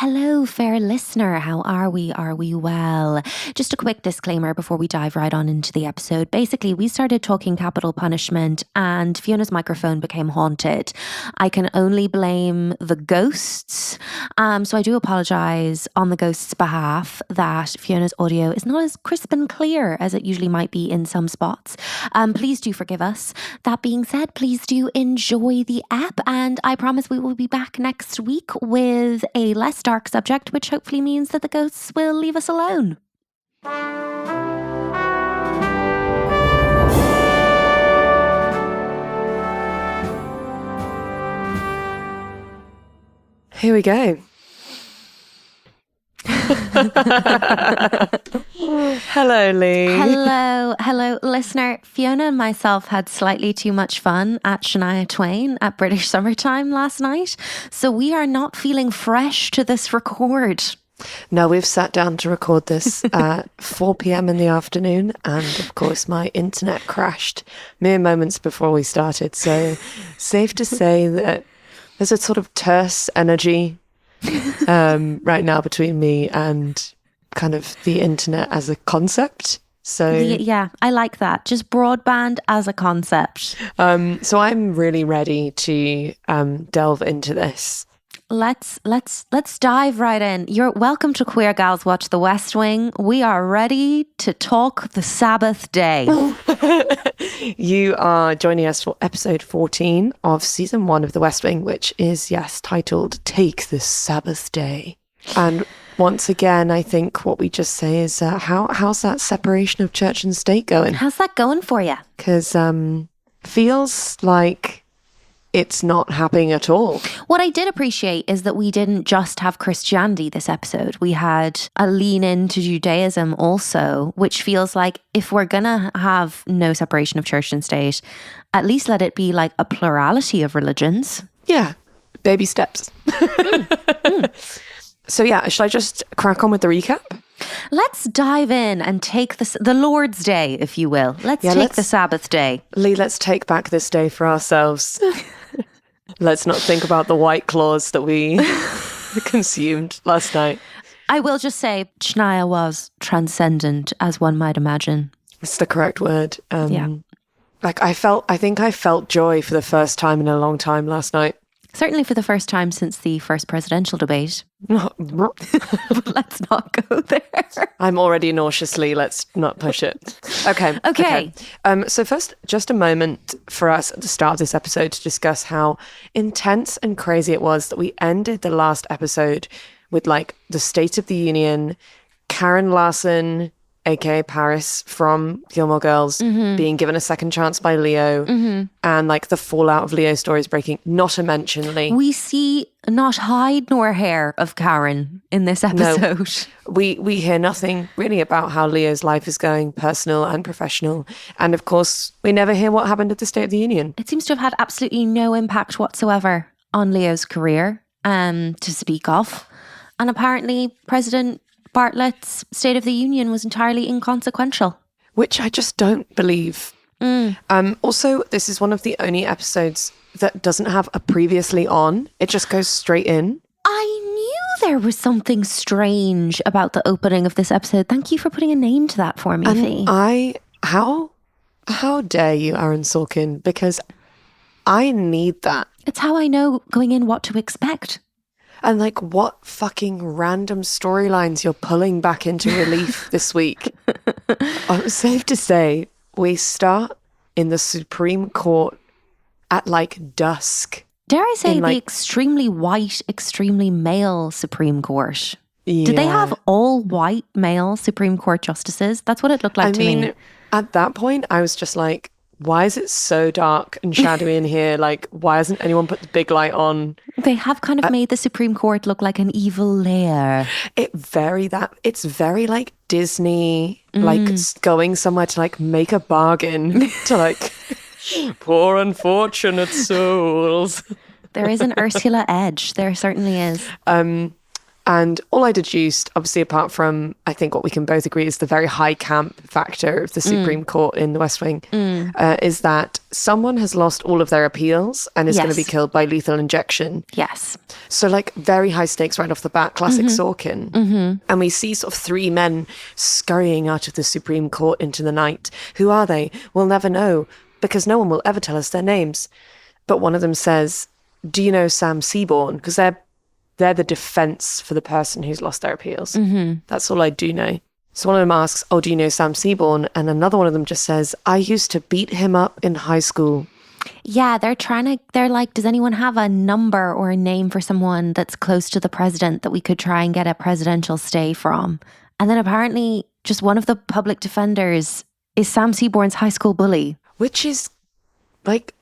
Hello, fair listener. How are we? Are we well? Just a quick disclaimer before we dive right on into the episode. Basically, we started talking capital punishment and Fiona's microphone became haunted. I can only blame the ghosts. So I do apologise on the ghosts' behalf that Fiona's audio is not as crisp and clear as it usually might be in some spots. Please do forgive us. That being said, please do enjoy the app, and I promise we will be back next week with a less dark subject, which hopefully means that the ghosts will leave us alone. Here we go. Hello, Leigh. Hello, listener. Fiona and myself had slightly too much fun at Shania Twain at British Summertime last night, so we are not feeling fresh to this record. No, we've sat down to record this at 4 p.m. in the afternoon, and of course my internet crashed mere moments before we started, so safe to say that there's a sort of terse energy right now between me and kind of the internet as a concept. So yeah, I like that. Just broadband as a concept. So I'm really ready to delve into this. Let's dive right in. You're welcome to Queer Gals Watch the West Wing. We are ready to talk the Sabbath day. You are joining us for episode 14 of season 1 of The West Wing, which is, yes, titled Take the Sabbath Day. And once again, I think what we just say is, how's that separation of church and state going? How's that going for you? Because feels like it's not happening at all. What I did appreciate is that we didn't just have Christianity this episode. We had a lean into Judaism also, which feels like if we're going to have no separation of church and state, at least let it be like a plurality of religions. Yeah, baby steps. So yeah, should I just crack on with the recap? Let's dive in and take the Lord's Day, if you will. Let's take the Sabbath day. Leigh, let's take back this day for ourselves. Let's not think about the white claws that we consumed last night. I will just say, Shania was transcendent, as one might imagine. It's the correct word. Yeah. Like I think I felt joy for the first time in a long time last night. Certainly for the first time since the first presidential debate. But let's not go there. I'm already nauseously. Let's not push it. Okay. So first, just a moment for us at the start of this episode to discuss how intense and crazy it was that we ended the last episode with like the State of the Union, Karen Larson, aka Paris from Gilmore Girls, being given a second chance by Leo, and like the fallout of Leo's stories breaking, not to mention Leigh. We see not hide nor hair of Karen in this episode. No, we hear nothing really about how Leo's life is going, personal and professional. And of course, we never hear what happened at the State of the Union. It seems to have had absolutely no impact whatsoever on Leo's career, to speak of. And apparently, President Bartlett's State of the Union was entirely inconsequential. Which I just don't believe. Also, this is one of the only episodes that doesn't have a previously on. It just goes straight in. I knew there was something strange about the opening of this episode. Thank you for putting a name to that for me, Fi. How dare you, Aaron Sorkin? Because I need that. It's how I know going in what to expect. And like what fucking random storylines you're pulling back into relief this week. Safe to say, we start in the Supreme Court at like dusk. Dare I say the extremely white, extremely male Supreme Court? Yeah. Did they have all white male Supreme Court justices? That's what it looked like to me. At that point, I was just like, why is it so dark and shadowy in here? Like, why hasn't anyone put the big light on? They have kind of made the Supreme Court look like an evil lair. It's very like Disney, like going somewhere to like make a bargain to like poor unfortunate souls. There is an Ursula edge. There certainly is. And all I deduced, obviously, apart from, I think what we can both agree is the very high camp factor of the Supreme Court in the West Wing, is that someone has lost all of their appeals and is going to be killed by lethal injection. Yes. So like very high stakes right off the bat, classic Sorkin. And we see sort of three men scurrying out of the Supreme Court into the night. Who are they? We'll never know, because no one will ever tell us their names. But one of them says, do you know Sam Seaborn? Because they're the defense for the person who's lost their appeals. That's all I do know. So one of them asks, oh, do you know Sam Seaborn? And another one of them just says, I used to beat him up in high school. Yeah, they're like, does anyone have a number or a name for someone that's close to the president that we could try and get a presidential stay from? And then apparently just one of the public defenders is Sam Seaborn's high school bully. Which is like...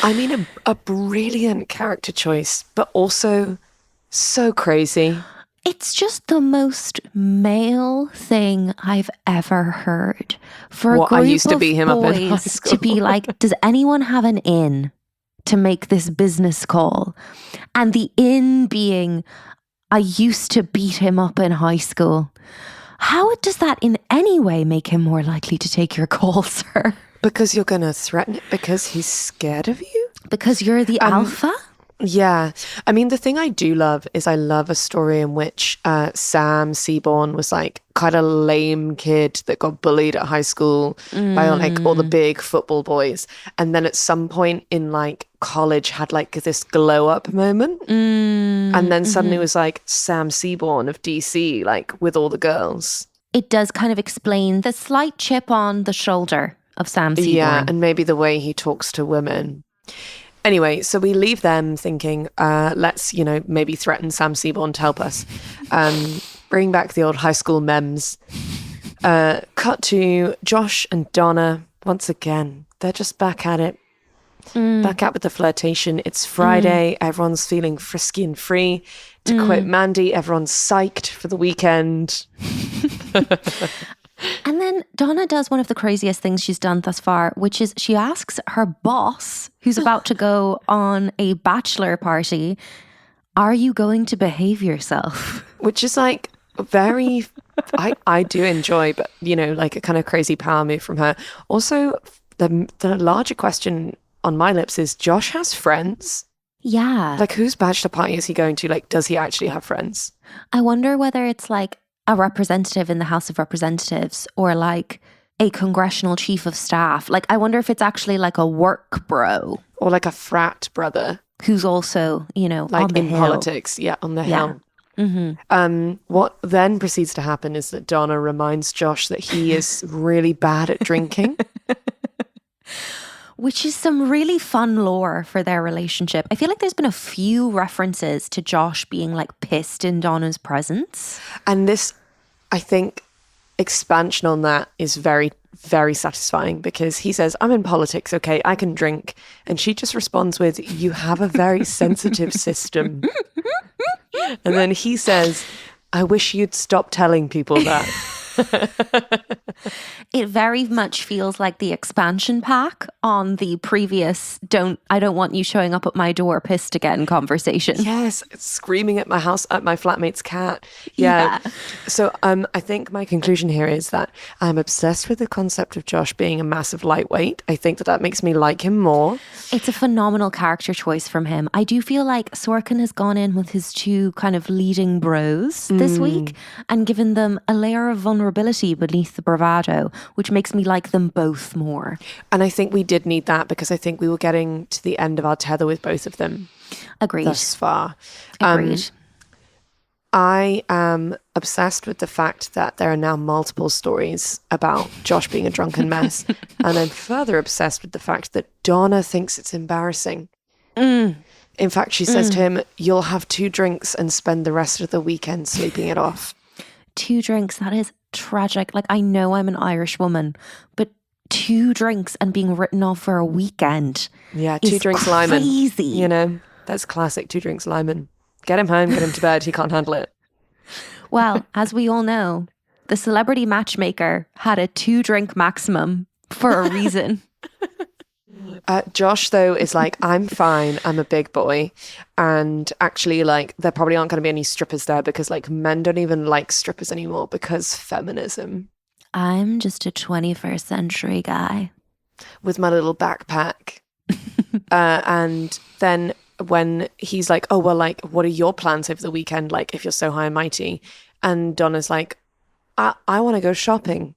I mean, a brilliant character choice, but also so crazy. It's just the most male thing I've ever heard. For a group I used to of beat him up in high boys school. to be like, does anyone have an in to make this business call? And the in being, I used to beat him up in high school. How does that in any way make him more likely to take your call, sir? Because you're going to threaten it because he's scared of you? Because you're the alpha? Yeah. I mean, the thing I do love is I love a story in which Sam Seaborn was like quite a lame kid that got bullied at high school by like all the big football boys. And then at some point in like college had like this glow up moment. And then suddenly was like Sam Seaborn of DC, like with all the girls. It does kind of explain the slight chip on the shoulder of Sam Seaborn. Yeah, and maybe the way he talks to women. Anyway, so we leave them thinking, let's, maybe threaten Sam Seaborn to help us. Bring back the old high school memes. Cut to Josh and Donna once again. They're just back at it. Back out with the flirtation. It's Friday. Everyone's feeling frisky and free. To quote Mandy, everyone's psyched for the weekend. And then Donna does one of the craziest things she's done thus far, which is she asks her boss, who's about to go on a bachelor party, are you going to behave yourself? Which is like very, I do enjoy, but like a kind of crazy power move from her. Also, the larger question on my lips is Josh has friends. Yeah. Like whose bachelor party is he going to? Like, does he actually have friends? I wonder whether it's like a representative in the House of Representatives or like a congressional chief of staff. Like, I wonder if it's actually like a work bro. Or like a frat brother. Who's also, like on the in hill. Politics. Yeah, on the hill. What then proceeds to happen is that Donna reminds Josh that he is really bad at drinking. Which is some really fun lore for their relationship. I feel like there's been a few references to Josh being like pissed in Donna's presence. And this, I think, expansion on that is very, very satisfying because he says, I'm in politics, okay, I can drink. And she just responds with, you have a very sensitive system. And then he says, I wish you'd stop telling people that. It very much feels like the expansion pack on the previous I don't want you showing up at my door pissed again conversation. Yes, screaming at my house at my flatmate's cat. Yeah. So I think my conclusion here is that I'm obsessed with the concept of Josh being a massive lightweight. I think that makes me like him more. It's a phenomenal character choice from him. I do feel like Sorkin has gone in with his two kind of leading bros this week and given them a layer of vulnerability beneath the bravado, which makes me like them both more. And I think we did need that because I think we were getting to the end of our tether with both of them. Agreed. Thus far. Agreed. I am obsessed with the fact that there are now multiple stories about Josh being a drunken mess. And I'm further obsessed with the fact that Donna thinks it's embarrassing. In fact, she says to him, you'll have 2 drinks and spend the rest of the weekend sleeping it off. 2 drinks, that is tragic. Like, I know I'm an Irish woman, but 2 drinks and being written off for a weekend. Yeah, 2 drinks Lyman. Crazy. That's classic. 2 drinks Lyman. Get him home, get him to bed. He can't handle it. Well, as we all know, the celebrity matchmaker had a 2 drink maximum for a reason. Josh, though, is like, I'm fine. I'm a big boy. And actually, like, there probably aren't going to be any strippers there because, like, men don't even like strippers anymore because feminism. I'm just a 21st century guy. With my little backpack. And then when he's like, oh, well, like, what are your plans over the weekend? Like, if you're so high and mighty. And Donna's like, I want to go shopping.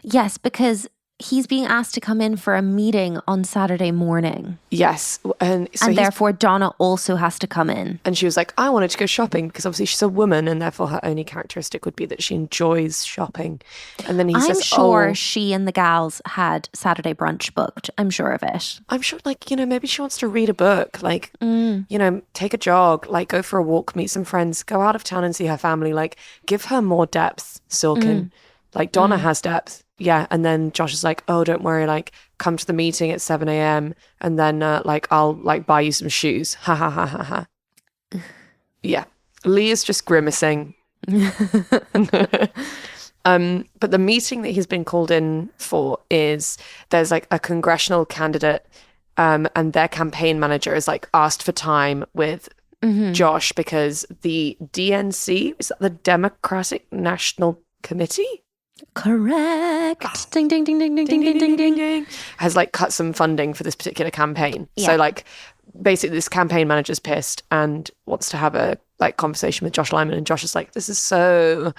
Yes, because he's being asked to come in for a meeting on Saturday morning. Yes. And therefore Donna also has to come in. And she was like, I wanted to go shopping because obviously she's a woman and therefore her only characteristic would be that she enjoys shopping. And then I'm sure she and the gals had Saturday brunch booked. I'm sure of it. I'm sure, like, you know, maybe she wants to read a book, like, you know, take a jog, like go for a walk, meet some friends, go out of town and see her family, like give her more depth, Silken. Like Donna has depth. Yeah. And then Josh is like, oh, don't worry, like come to the meeting at 7 a.m. and then like I'll like buy you some shoes. Ha ha ha ha ha. Yeah. Leigh is just grimacing. But the meeting that he's been called in for is there's like a congressional candidate and their campaign manager is like asked for time with Josh because the DNC, is that the Democratic National Committee? Correct. Ding, ding, ding, ding, ding, ding, ding, ding, ding, ding. Has like cut some funding for this particular campaign. Yeah. So like basically this campaign manager's pissed and wants to have a like conversation with Josh Lyman, and Josh is like, this is so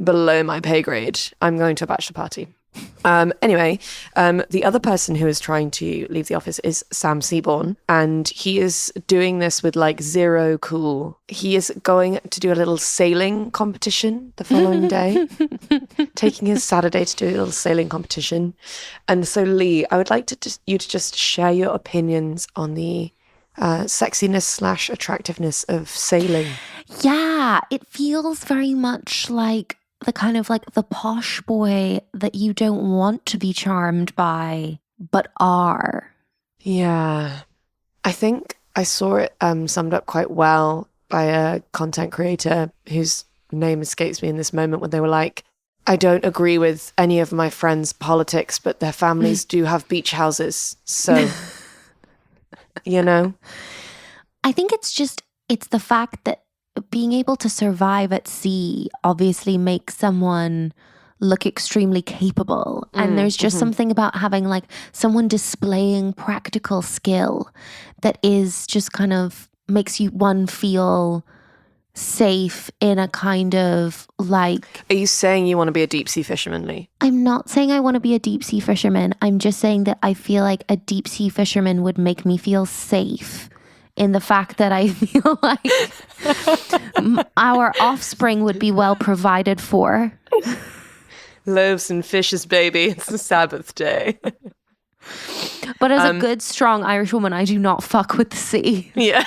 below my pay grade. I'm going to a bachelor party. Anyway, the other person who is trying to leave the office is Sam Seaborn, and he is doing this with like zero cool. He is going to do a little sailing competition the following day, taking his Saturday to do a little sailing competition. And so, Leigh, I would like you to just share your opinions on the sexiness / attractiveness of sailing. Yeah, it feels very much like the kind of like the posh boy that you don't want to be charmed by, but are. Yeah. I think I saw it summed up quite well by a content creator whose name escapes me in this moment, when they were like, I don't agree with any of my friends' politics, but their families do have beach houses. So, you know? I think it's the fact that being able to survive at sea obviously makes someone look extremely capable. And there's just something about having like someone displaying practical skill that is just kind of makes you feel safe in a kind of like... Are you saying you want to be a deep sea fisherman, Leigh? I'm not saying I want to be a deep sea fisherman. I'm just saying that I feel like a deep sea fisherman would make me feel safe, in the fact that I feel like our offspring would be well provided for. Loaves and fishes, baby. It's the Sabbath day. But as a good, strong Irish woman, I do not fuck with the sea. Yeah.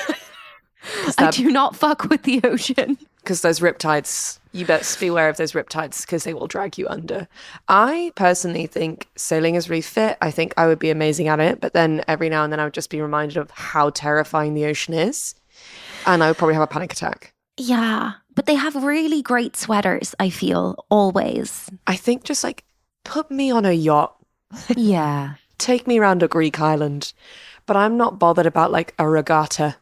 I do not fuck with the ocean. Because those riptides, you best beware of those riptides because they will drag you under. I personally think sailing is really fit. I think I would be amazing at it. But then every now and then I would just be reminded of how terrifying the ocean is. And I would probably have a panic attack. Yeah. But they have really great sweaters, I feel, always. I think just like, put me on a yacht. Yeah. Take me around a Greek island. But I'm not bothered about like a regatta.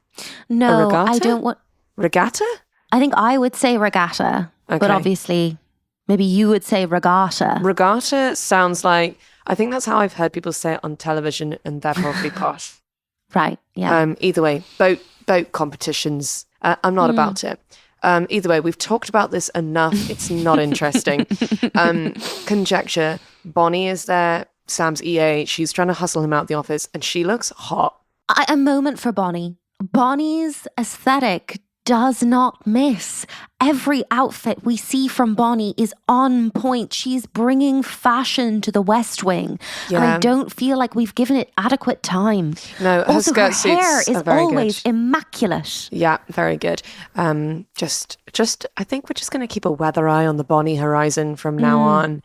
No, a regatta? I don't want... Regatta? I think I would say regatta, but obviously maybe you would say regatta. Regatta sounds like, I think that's how I've heard people say it on television, and they're probably posh. Right, yeah. Either way, boat competitions, I'm not about it. Either way, we've talked about this enough. It's not interesting. Conjecture, Bonnie is there, Sam's EA. She's trying to hustle him out the office, and she looks hot. A moment for Bonnie. Bonnie's aesthetic does not miss. Every outfit we see from Bonnie is on point. She's bringing fashion to the West Wing. Yeah. And I don't feel like we've given it adequate time. No, her also, skirt her hair suits is are very always good. Immaculate. Yeah, very good. Just I think we're just going to keep a weather eye on the Bonnie horizon from now on.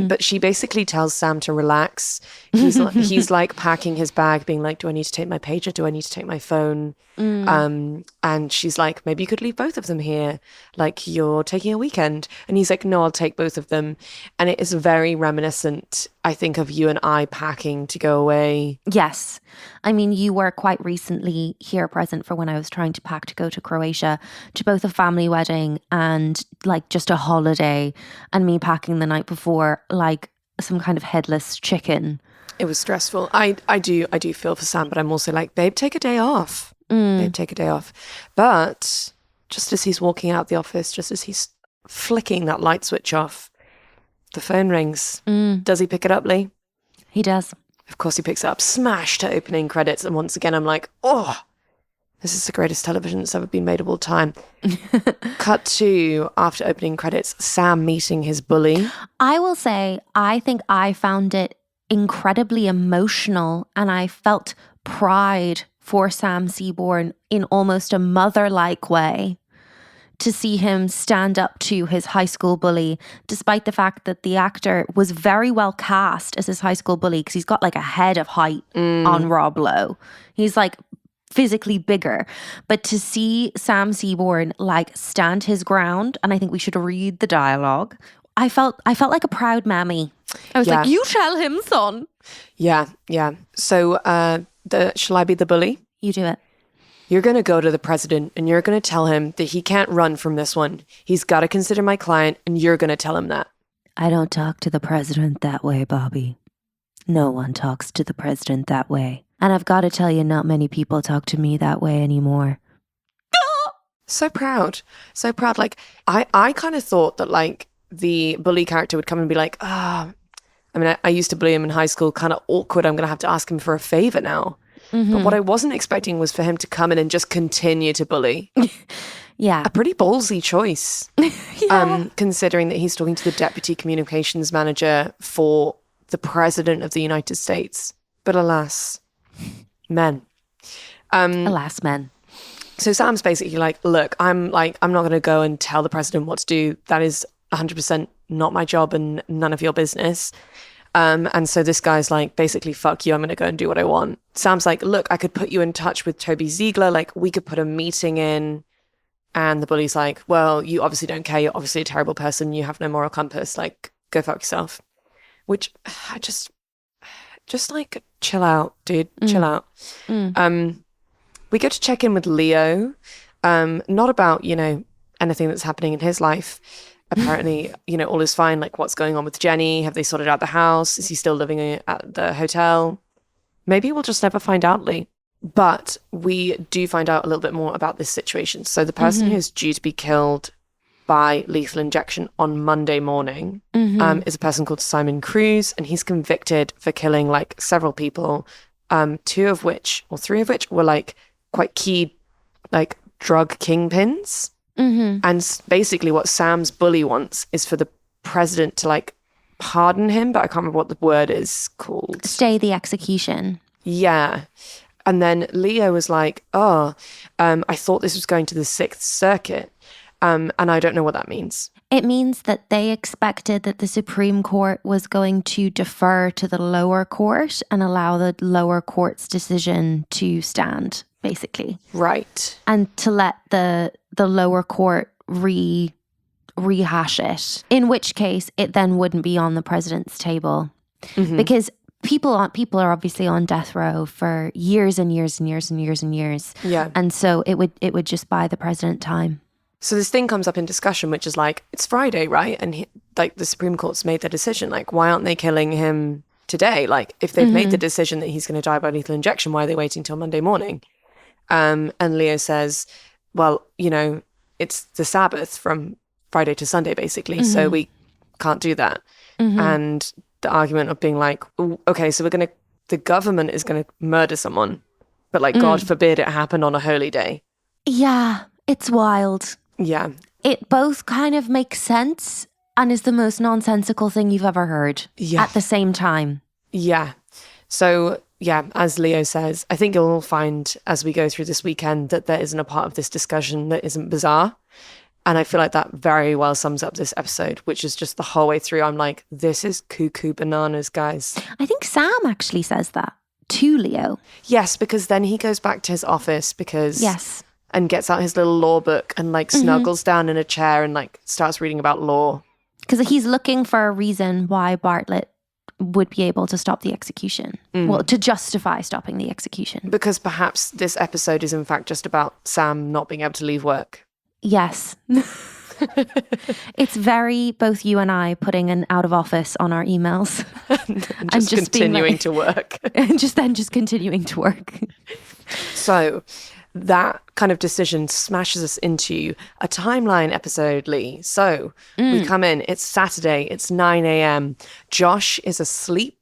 But she basically tells Sam to relax. He's like packing his bag, being like, do I need to take my pager? Do I need to take my phone? And she's like, maybe you could leave both of them here. like you're taking a weekend. And he's like, no, I'll take both of them. And it is very reminiscent, I think, of you and I packing to go away. Yes. I mean, you were quite recently here present for when I was trying to pack to go to Croatia, to both a family wedding and like just a holiday, and me packing the night before like some kind of headless chicken. It was stressful. I do feel for Sam, but I'm also like, babe, take a day off. Babe, take a day off. But just as he's walking out the office, just as he's flicking that light switch off, the phone rings. Does he pick it up, Leigh? He does. Of course he picks it up. Smash to opening credits. And once again, I'm like, oh, this is the greatest television that's ever been made of all time. Cut to, after opening credits, Sam meeting his bully. I will say, I think I found it incredibly emotional, and I felt pride for Sam Seaborn in almost a mother-like way, to see him stand up to his high school bully, despite the fact that the actor was very well cast as his high school bully, because he's got like a head of height on Rob Lowe. He's like physically bigger. But to see Sam Seaborn like stand his ground, and I think we should read the dialogue, I felt like a proud mammy. I was like, you tell him, son. Yeah. So shall I be the bully? You do it. You're going to go to the president and you're going to tell him that he can't run from this one. He's got to consider my client, and you're going to tell him that. I don't talk to the president that way, Bobby. No one talks to the president that way. And I've got to tell you, not many people talk to me that way anymore. So proud. So proud. Like, I kind of thought that, like, the bully character would come and be like, I mean, I used to bully him in high school, kind of awkward. I'm going to have to ask him for a favor now. But what I wasn't expecting was for him to come in and just continue to bully. Yeah. A pretty ballsy choice. Considering that he's talking to the deputy communications manager for the president of the United States. But alas, men. Alas, men. So Sam's basically like, look, I'm not going to go and tell the president what to do. That is 100% not my job and none of your business. And so this guy's like, basically, fuck you, I'm going to go and do what I want. Sam's like, look, I could put you in touch with Toby Ziegler. Like, we could put a meeting in. And the bully's like, well, you obviously don't care. You're obviously a terrible person. You have no moral compass. Like, go fuck yourself. Which I just like, chill out, dude. Chill out. We go to check in with Leo. Not about, anything that's happening in his life. Apparently, all is fine. Like, what's going on with Jenny? Have they sorted out the house? Is he still living at the hotel? Maybe we'll just never find out, Leigh. But we do find out a little bit more about this situation. So the person who's due to be killed by lethal injection on Monday morning is a person called Simon Cruz, and he's convicted for killing like several people, three of which were like quite key like drug kingpins. And basically what Sam's bully wants is for the president to like pardon him, but I can't remember what the word is called. Stay the execution. Yeah. And then Leo was like, I thought this was going to the Sixth Circuit. And I don't know what that means. It means that they expected that the Supreme Court was going to defer to the lower court and allow the lower court's decision to stand, basically. Right. And to let the lower court rehash it, in which case it then wouldn't be on the president's table. Because people are obviously on death row for years and years and years and years and years. Yeah. And so it would just buy the president time. So this thing comes up in discussion, which is like, it's Friday, right? And like the Supreme Court's made their decision. Like, why aren't they killing him today? Like, if they've made the decision that he's going to die by lethal injection, why are they waiting till Monday morning? And Leo says, well, it's the Sabbath from Friday to Sunday, basically. So we can't do that. And the argument of being like, okay, so the government is going to murder someone, but like, God forbid it happened on a holy day. Yeah, it's wild. Yeah. It both kind of makes sense and is the most nonsensical thing you've ever heard at the same time. Yeah. So, yeah, as Leo says, I think you'll all find as we go through this weekend that there isn't a part of this discussion that isn't bizarre. And I feel like that very well sums up this episode, which is just the whole way through. I'm like, this is cuckoo bananas, guys. I think Sam actually says that to Leo. Yes, because then he goes back to his office because and gets out his little law book and like snuggles down in a chair and like starts reading about law. Because he's looking for a reason why Bartlett would be able to stop the execution. Well, to justify stopping the execution. Because perhaps this episode is in fact just about Sam not being able to leave work. Yes. It's very both you and I putting an out of office on our emails. and just continuing to work. And just continuing to work. So that kind of decision smashes us into a timeline episode, Leigh. So we come in, it's Saturday, it's 9 a.m. Josh is asleep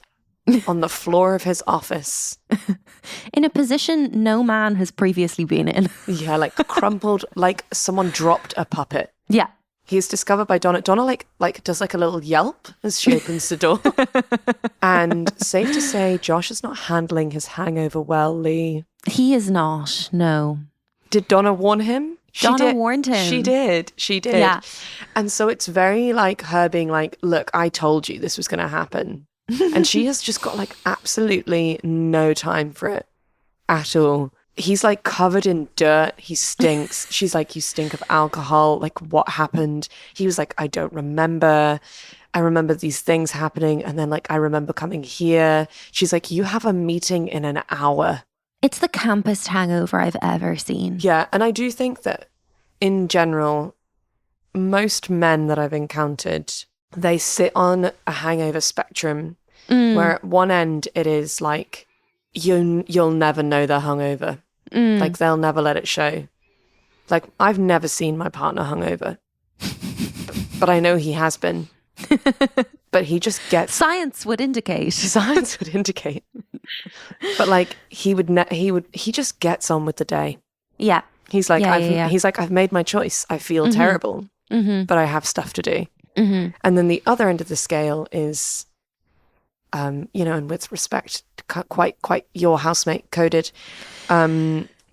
on the floor of his office. In a position no man has previously been in. Yeah, like crumpled, like someone dropped a puppet. Yeah. He's discovered by Donna. Donna like does like a little yelp as she opens the door. And safe to say, Josh is not handling his hangover well, Leigh. He is not, no. Did Donna warn him? Donna warned him. She did. Yeah. And so it's very like her being like, look, I told you this was going to happen. And she has just got like absolutely no time for it at all. He's like covered in dirt. He stinks. She's like, you stink of alcohol. Like, what happened? He was like, I don't remember. I remember these things happening. And then like, I remember coming here. She's like, you have a meeting in an hour. It's the campest hangover I've ever seen. Yeah. And I do think that in general, most men that I've encountered, they sit on a hangover spectrum where at one end it is like, you'll never know they're hungover. Like they'll never let it show. Like I've never seen my partner hungover, but I know he has been. But he just gets Science would indicate. But like he just gets on with the day. Yeah. He's like he's like, I've made my choice. I feel terrible, but I have stuff to do. And then the other end of the scale is, and with respect, quite your housemate coded.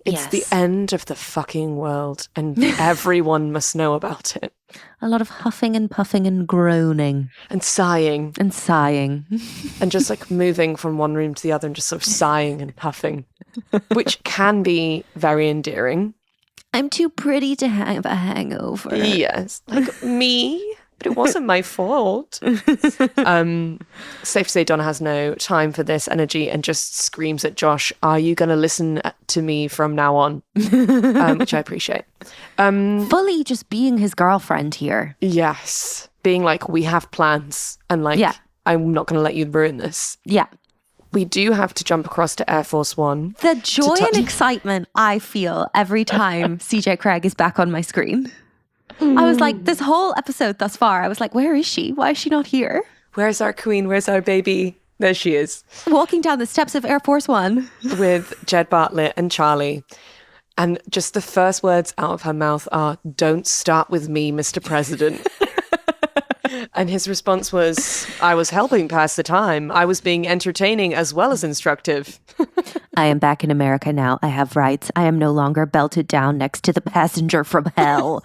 It's the end of the fucking world and everyone must know about it. A lot of huffing and puffing and groaning. And sighing. And sighing. And just like moving from one room to the other and just sort of sighing and huffing, which can be very endearing. I'm too pretty to have a hangover. Yes. Like me. But it wasn't my fault. Safe to say Donna has no time for this energy and just screams at Josh, are you going to listen to me from now on? Which I appreciate. Fully just being his girlfriend here. Yes. Being like, we have plans. And like, I'm not going to let you ruin this. Yeah. We do have to jump across to Air Force One. The joy and excitement I feel every time CJ Craig is back on my screen. I was like, this whole episode thus far, I was like, where is she? Why is she not here? Where's our queen? Where's our baby? There she is. Walking down the steps of Air Force One. With Jed Bartlett and Charlie. And just the first words out of her mouth are, don't start with me, Mr. President. And his response was, I was helping pass the time. I was being entertaining as well as instructive. I am back in America now. I have rights. I am no longer belted down next to the passenger from hell.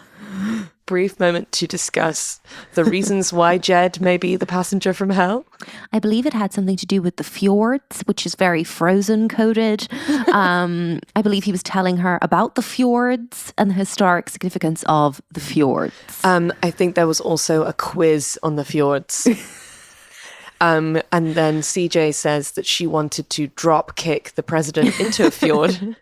Brief moment to discuss the reasons why Jed may be the passenger from hell. I believe it had something to do with the fjords, which is very Frozen coded. I believe he was telling her about the fjords and the historic significance of the fjords. I think there was also a quiz on the fjords. And then CJ says that she wanted to drop kick the president into a fjord.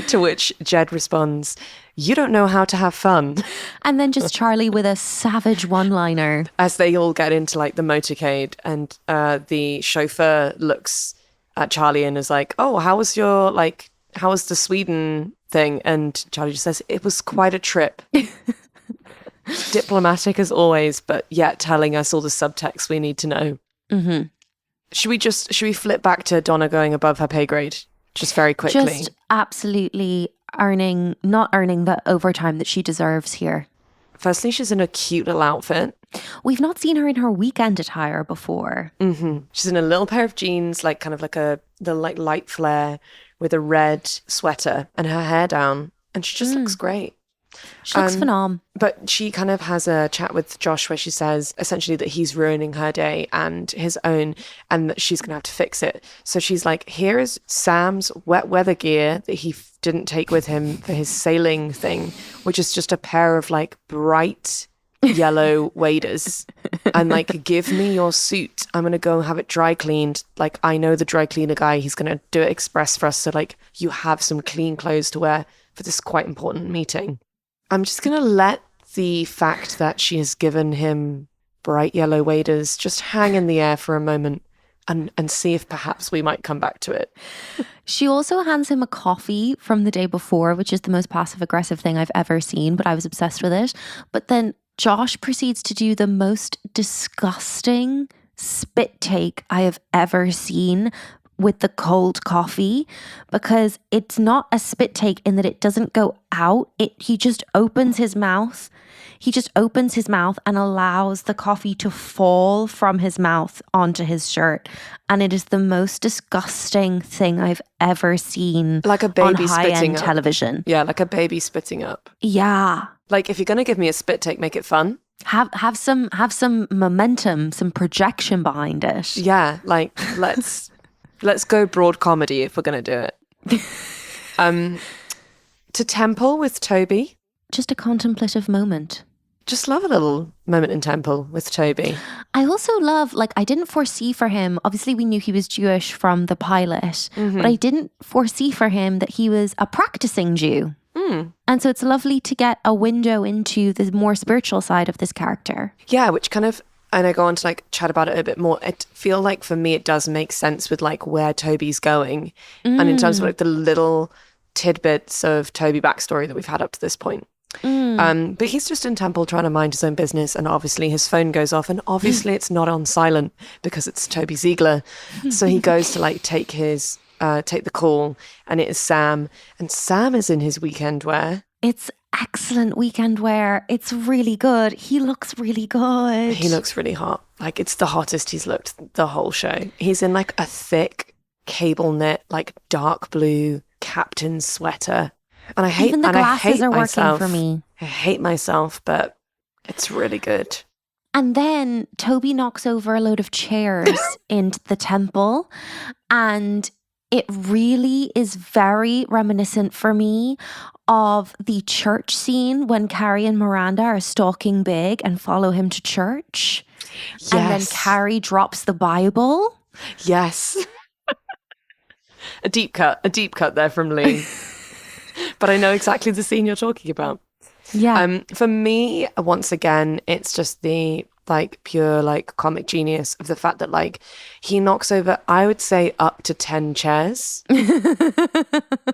To which Jed responds, you don't know how to have fun. And then just Charlie with a savage one-liner. As they all get into like the motorcade and the chauffeur looks at Charlie and is like, oh, how was the Sweden thing? And Charlie just says, it was quite a trip. Diplomatic as always, but yet telling us all the subtext we need to know. Mm-hmm. Should we flip back to Donna going above her pay grade? Just very quickly. Just absolutely not earning the overtime that she deserves here. Firstly, she's in a cute little outfit. We've not seen her in her weekend attire before. Mm-hmm. She's in a little pair of jeans, like kind of like the light flare with a red sweater and her hair down. And she just looks great. She looks phenomenal. But she kind of has a chat with Josh where she says essentially that he's ruining her day and his own, and that she's going to have to fix it. So she's like, here is Sam's wet weather gear that he didn't take with him for his sailing thing, which is just a pair of like bright yellow waders. And like, give me your suit. I'm going to go have it dry cleaned. Like, I know the dry cleaner guy. He's going to do it express for us. So like, you have some clean clothes to wear for this quite important meeting. I'm just going to let the fact that she has given him bright yellow waders just hang in the air for a moment and see if perhaps we might come back to it. She also hands him a coffee from the day before, which is the most passive-aggressive thing I've ever seen, but I was obsessed with it. But then Josh proceeds to do the most disgusting spit take I have ever seen with the cold coffee, because it's not a spit take in that it doesn't go out. He just opens his mouth. He just opens his mouth and allows the coffee to fall from his mouth onto his shirt. And it is the most disgusting thing I've ever seen. Like a baby on spitting high-end up. television. Yeah, like a baby spitting up. Yeah. Like, if you're going to give me a spit take, make it fun. Have some momentum, some projection behind it. Yeah, like, let's go broad comedy if we're going to do it. To temple with Toby. Just a contemplative moment. Just love a little moment in temple with Toby. I also love, like, I didn't foresee for him, obviously we knew he was Jewish from the pilot, but I didn't foresee for him that he was a practicing Jew. And so it's lovely to get a window into the more spiritual side of this character. Yeah, which kind of, and I go on to like chat about it a bit more. It feel like for me it does make sense with like where Toby's going, and in terms of like the little tidbits of Toby backstory that we've had up to this point. But he's just in temple trying to mind his own business, and obviously his phone goes off, and obviously it's not on silent because it's Toby Ziegler. So he goes to like take the call, and it is Sam, and Sam is in his weekend wear. It's excellent weekend wear. It's really good. He looks really good. He looks really hot. Like, it's the hottest he's looked the whole show. He's in like a thick cable knit, like dark blue captain sweater. And I hate, even the glasses are myself. working for me. I hate myself, but it's really good. And then Toby knocks over a load of chairs into the temple, and it really is very reminiscent for me of the church scene when Carrie and Miranda are stalking Big and follow him to church. Yes. And then Carrie drops the Bible. Yes. A deep cut there from Leigh. But I know exactly the scene you're talking about. Yeah. For me, once again, it's just the like pure like comic genius of the fact that like he knocks over, I would say, up to 10 chairs.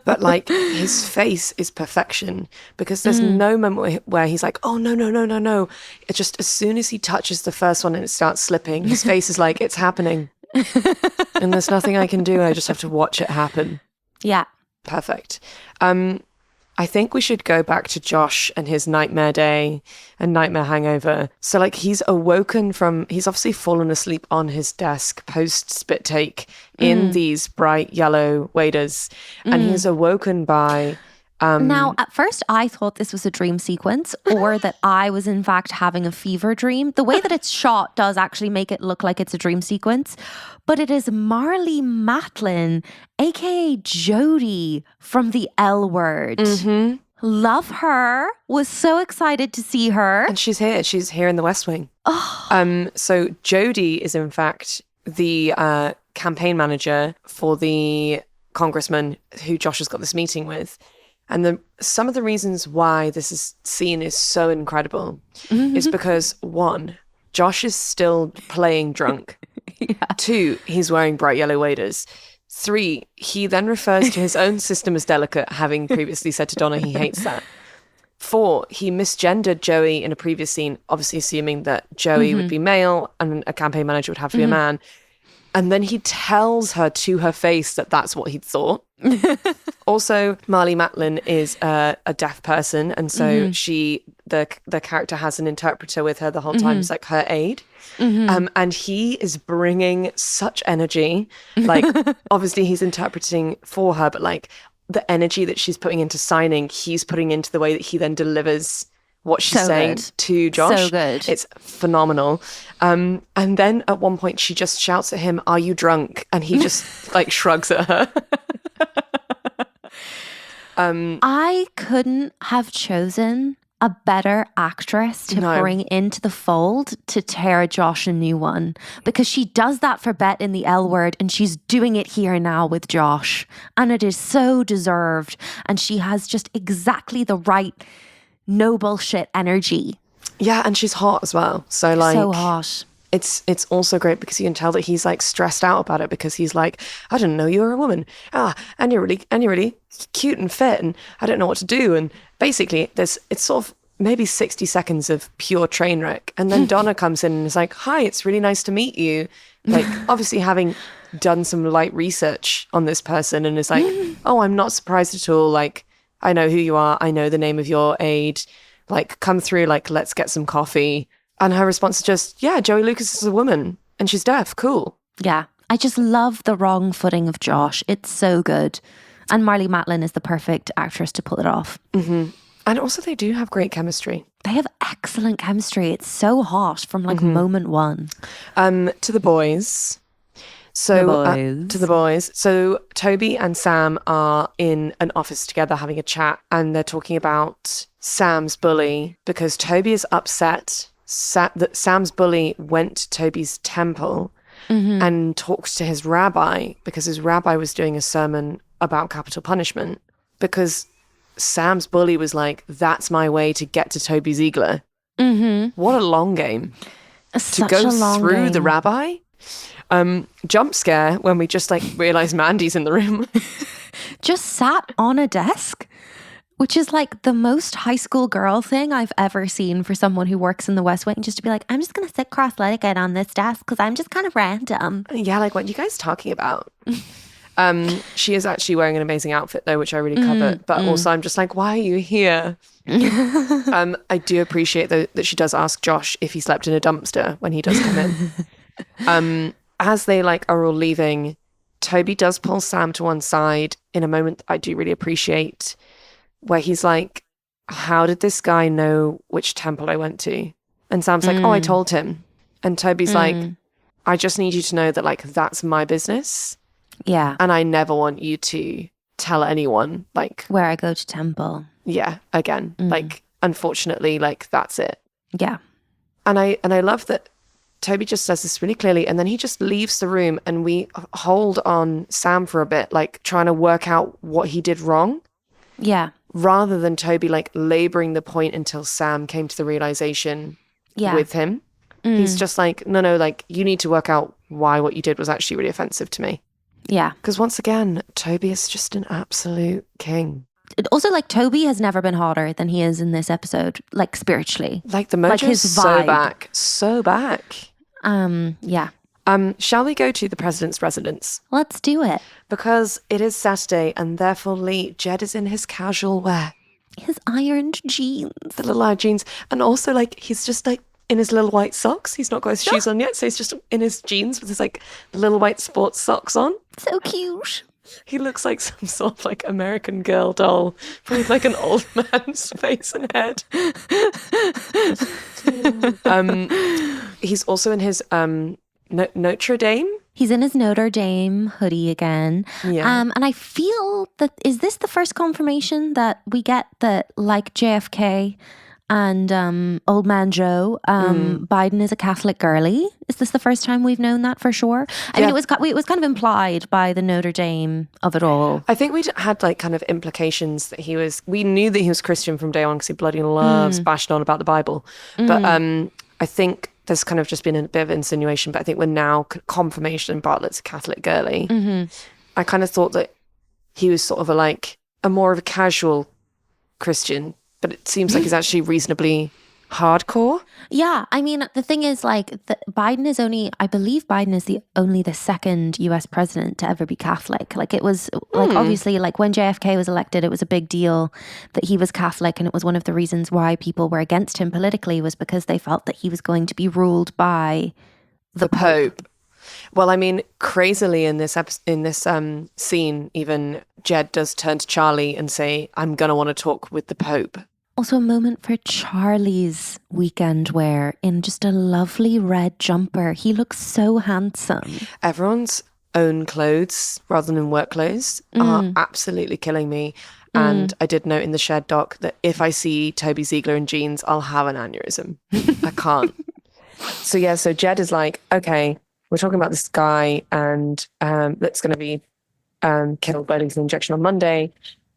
But like his face is perfection, because there's no moment where he's like, oh no. It's just as soon as he touches the first one and it starts slipping, his face is like, it's happening. And there's nothing I can do. I just have to watch it happen. Yeah. Perfect. I think we should go back to Josh and his nightmare day and nightmare hangover. So like he's obviously fallen asleep on his desk post spit take in these bright yellow waders, and he's awoken by... Now, at first I thought this was a dream sequence, or that I was in fact having a fever dream. The way that it's shot does actually make it look like it's a dream sequence, but it is Marlee Matlin, aka Jodie from The L Word. Love her. Was so excited to see her. And she's here in the West Wing. So Jodie is in fact the campaign manager for the congressman who Josh has got this meeting with. And some of the reasons why this scene is so incredible is because, one, Josh is still playing drunk. Yeah. 2, he's wearing bright yellow waders. 3, he then refers to his own system as delicate, having previously said to Donna he hates that. 4, he misgendered Joey in a previous scene, obviously assuming that Joey would be male and a campaign manager would have to be a man. And then he tells her to her face that that's what he'd thought. Also, Marlee Matlin is a deaf person, and so the character has an interpreter with her the whole time. It's like her aide. And he is bringing such energy. Like, obviously he's interpreting for her, but like the energy that she's putting into signing, he's putting into the way that he then delivers what she's saying to Josh. So good. It's phenomenal. And then at one point she just shouts at him, "Are you drunk?" And he just like shrugs at her. I couldn't have chosen a better actress to bring into the fold to tear Josh a new one, because she does that for Bet in The L Word, and she's doing it here now with Josh, and it is so deserved, and she has just exactly the right no bullshit energy. Yeah, and she's hot as well. So like, so hot. It's also great because you can tell that he's like stressed out about it, because he's like, "I didn't know you were a woman. And you're really cute and fit, and I don't know what to do." And basically it's sort of maybe 60 seconds of pure train wreck. And then Donna comes in and is like, "Hi, it's really nice to meet you." Like obviously having done some light research on this person, and is like, "Oh, I'm not surprised at all. Like, I know who you are. I know the name of your aide. Like, come through, like, let's get some coffee." And her response is just, "Yeah, Joey Lucas is a woman and she's deaf. Cool." Yeah. I just love the wrong footing of Josh. It's so good. And Marlee Matlin is the perfect actress to pull it off. Mm-hmm. And also they do have great chemistry. They have excellent chemistry. It's so hot from like moment one. To the boys. To the boys. So Toby and Sam are in an office together having a chat, and they're talking about Sam's bully, because Toby is upset that Sam's bully went to Toby's temple and talked to his rabbi, because his rabbi was doing a sermon about capital punishment, because Sam's bully was like, "That's my way to get to Toby's igla." What a long game. To go through the rabbi. Jump scare when we just like realize Mandy's in the room. Just sat on a desk, which is like the most high school girl thing I've ever seen for someone who works in the West Wing, just to be like, "I'm just going to sit cross-legged on this desk because I'm just kind of random." Yeah, like, what are you guys talking about? She is actually wearing an amazing outfit though, which I really covet. But also I'm just like, why are you here? I do appreciate though that she does ask Josh if he slept in a dumpster when he does come in. As they like are all leaving, Toby does pull Sam to one side in a moment I do really appreciate, where he's like, "How did this guy know which temple I went to?" And Sam's like, "Oh, I told him." And Toby's like, "I just need you to know that like that's my business. Yeah. And I never want you to tell anyone like where I go to temple." Yeah, again. Like, unfortunately, like that's it. Yeah. And I love that Toby just says this really clearly, and then he just leaves the room, and we hold on Sam for a bit, like trying to work out what he did wrong. Yeah. Rather than Toby like laboring the point until Sam came to the realization with him. He's just like, no, like you need to work out why what you did was actually really offensive to me. Yeah. Because once again, Toby is just an absolute king. Also, like, Toby has never been hotter than he is in this episode, like spiritually. Like the mojo's his vibe. so back. Yeah. Shall we go to the president's residence? Let's do it. Because it is Saturday, and therefore Leigh, Jed is in his casual wear. His ironed jeans. The little ironed jeans. And also, like, he's just like in his little white socks. He's not got his shoes on yet, so he's just in his jeans with his like little white sports socks on. So cute. He looks like some sort of like American Girl doll with like an old man's face and head. He's also in his Notre Dame. He's in his Notre Dame hoodie again. Yeah. And I feel that, is this the first confirmation that we get that, like JFK and Old Man Joe, Biden is a Catholic girly? Is this the first time we've known that for sure? I mean, it was kind of implied by the Notre Dame of it all. I think we had like kind of implications that we knew that he was Christian from day on because he bloody loves bashing on about the Bible. But I think there's kind of just been a bit of insinuation, but I think we're now confirmation Bartlett's a Catholic girly. I kind of thought that he was sort of a more of a casual Christian, but it seems like he's actually reasonably hardcore. Yeah, I mean, the thing is, like, I believe Biden is only the second US president to ever be Catholic. Like, it was, like, obviously, like, when JFK was elected, it was a big deal that he was Catholic, and it was one of the reasons why people were against him politically, was because they felt that he was going to be ruled by the Pope. Well, I mean, crazily in this scene, even Jed does turn to Charlie and say, "I'm gonna want to talk with the Pope." Also a moment for Charlie's weekend wear in just a lovely red jumper. He looks so handsome. Everyone's own clothes rather than work clothes are absolutely killing me. And I did note in the Shed doc that if I see Toby Ziegler in jeans, I'll have an aneurysm. I can't. So Jed is like, okay, we're talking about this guy and that's going to be killed by lethal injection on Monday.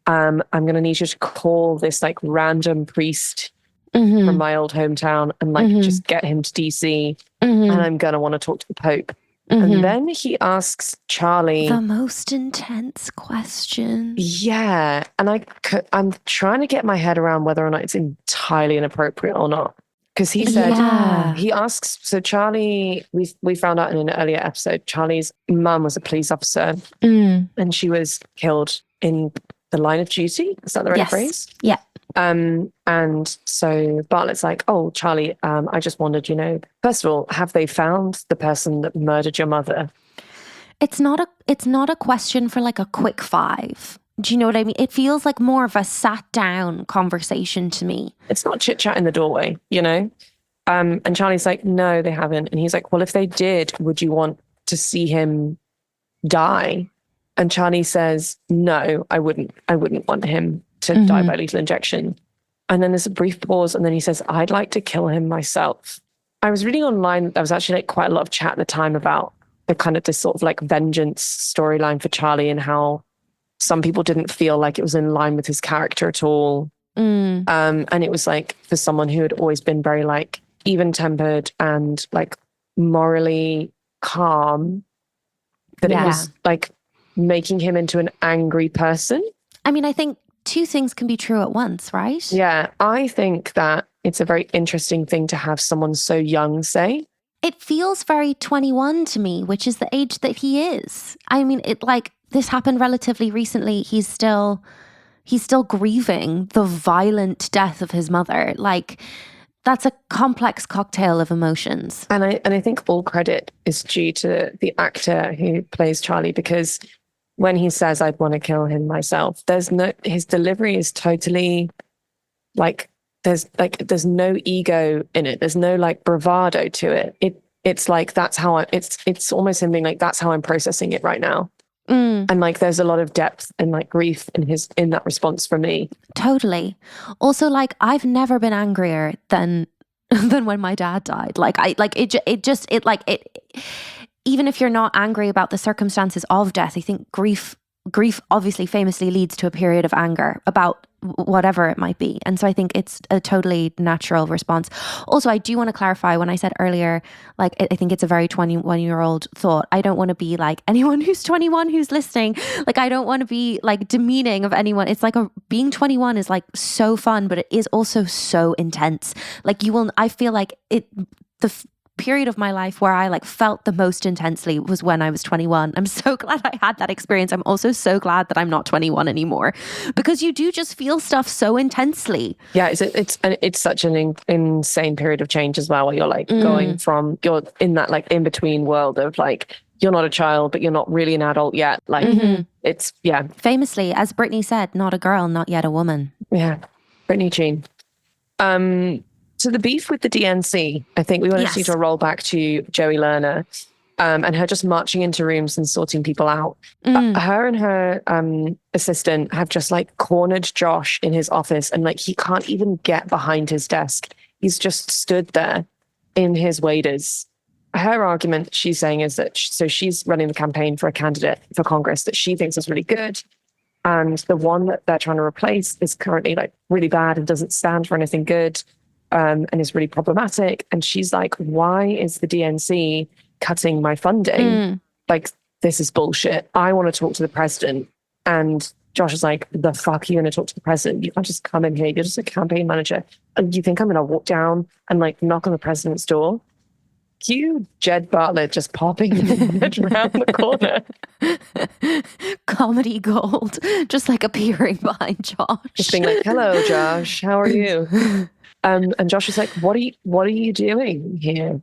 I'm going to need you to call this like random priest from my old hometown and like just get him to DC. And I'm going to want to talk to the Pope. And then he asks Charlie the most intense question. Yeah. And I'm trying to get my head around whether or not it's entirely inappropriate or not. Because he said, he asks, so Charlie, we found out in an earlier episode, Charlie's mum was a police officer and she was killed in the line of duty. Is that the right phrase? Yeah. And so Bartlett's like, oh, Charlie, I just wondered, first of all, have they found the person that murdered your mother? It's not a question for like a quick five. Do you know what I mean? It feels like more of a sat down conversation to me. It's not chit chat in the doorway, And Charlie's like, no, they haven't. And he's like, well, if they did, would you want to see him die? And Charlie says, no, I wouldn't want him to die by lethal injection. And then there's a brief pause. And then he says, I'd like to kill him myself. I was reading online, there was actually like quite a lot of chat at the time about the kind of this sort of like vengeance storyline for Charlie and how some people didn't feel like it was in line with his character at all. And it was like for someone who had always been very like even-tempered and like morally calm, that it was like making him into an angry person. I mean, I think two things can be true at once, right? Yeah, I think that it's a very interesting thing to have someone so young say. It feels very 21 to me, which is the age that he is. I mean, this happened relatively recently. He's still grieving the violent death of his mother. Like, that's a complex cocktail of emotions. And I think all credit is due to the actor who plays Charlie, because when he says, I'd want to kill him myself, his delivery is totally like, there's no ego in it. There's no like bravado to it. It's like, it's almost him being like, that's how I'm processing it right now. And like, there's a lot of depth and like grief in that response from me. Totally. Also, like, I've never been angrier than when my dad died. Even if you're not angry about the circumstances of death, I think grief obviously famously leads to a period of anger about whatever it might be. And so I think it's a totally natural response. Also, I do want to clarify when I said earlier, like, I think it's a very 21-year-old thought. I don't want to be like anyone who's 21 who's listening. Like, I don't want to be like demeaning of anyone. It's like being 21 is like so fun, but it is also so intense. Like I feel like period of my life where I like felt the most intensely was when I was 21. I'm so glad I had that experience. I'm also so glad that I'm not 21 anymore, because you do just feel stuff so intensely. Yeah, it's such an insane period of change as well, where you're like going from, you're in that like in between world of like, you're not a child, but you're not really an adult yet. Like it's, yeah. Famously, as Brittany said, not a girl, not yet a woman. Yeah. Brittany Jean. So the beef with the DNC, I think we want to see to roll back to Joey Lerner and her just marching into rooms and sorting people out. Her and her assistant have just like cornered Josh in his office, and like he can't even get behind his desk. He's just stood there in his waders. Her argument, she's saying, is that she's running the campaign for a candidate for Congress that she thinks is really good. And the one that they're trying to replace is currently like really bad and doesn't stand for anything good. And is really problematic. And she's like, why is the DNC cutting my funding? Like, this is bullshit. I want to talk to the president. And Josh is like, the fuck are you going to talk to the president? You can't just come in here. You're just a campaign manager. And you think I'm going to walk down and like knock on the president's door? Cue Jed Bartlett just popping around the corner. Comedy gold. Just like appearing behind Josh. Just being like, hello, Josh. How are you? And Josh is like, what are you doing here?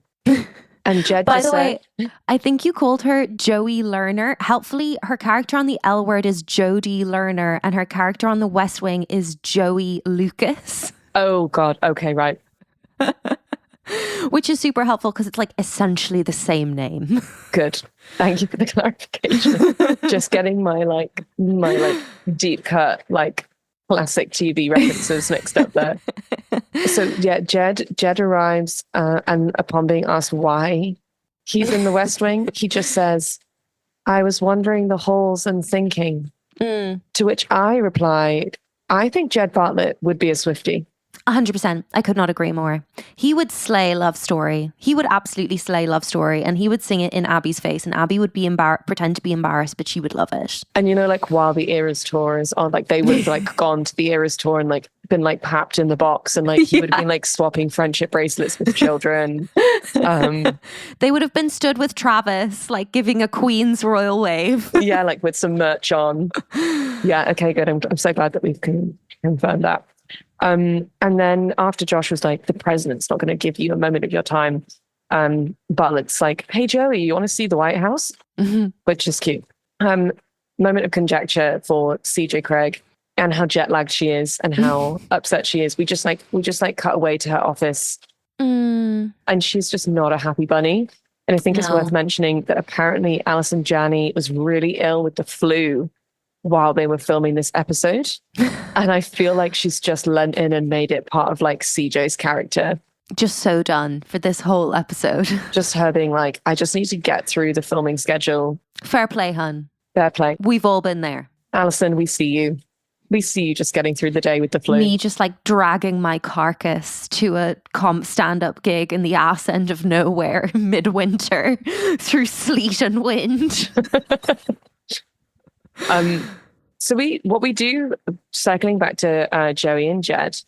And Jed By just the said, way, I think you called her Joey Lerner. Helpfully, her character on the L Word is Jodie Lerner, and her character on the West Wing is Joey Lucas. oh God, okay, right. Which is super helpful because it's like essentially the same name. Good. Thank you for the clarification. Just getting my deep cut, like classic TV references mixed up there. So yeah, Jed arrives, and upon being asked why he's in the West Wing, he just says, "I was wandering the halls and thinking." To which I replied, "I think Jed Bartlett would be a Swiftie." 100%. I could not agree more. He would slay Love Story. He would absolutely slay Love Story, and he would sing it in Abby's face, and Abby would be pretend to be embarrassed, but she would love it. And like while the Eras tour is on, like they would have like gone to the Eras tour and like been like papped in the box, and like he would have been like swapping friendship bracelets with children. They would have been stood with Travis, like giving a Queen's royal wave. Yeah, like with some merch on. Yeah, okay, good. I'm so glad that we've confirmed that. And then after Josh was like, the president's not going to give you a moment of your time, Bartlett's like, "Hey, Joey, you want to see the White House?" Which is cute. Moment of conjecture for CJ Craig and how jet lagged she is and how upset she is. We just cut away to her office, and she's just not a happy bunny. And I think it's worth mentioning that apparently Alison Janney was really ill with the flu while they were filming this episode. And I feel like she's just lent in and made it part of like CJ's character. Just so done for this whole episode. Just her being like, I just need to get through the filming schedule. Fair play, hun. Fair play. We've all been there. Alison, we see you. We see you just getting through the day with the flu. Me just like dragging my carcass to a stand-up gig in the ass end of nowhere midwinter through sleet and wind. So what we do, circling back to Joey and Jed,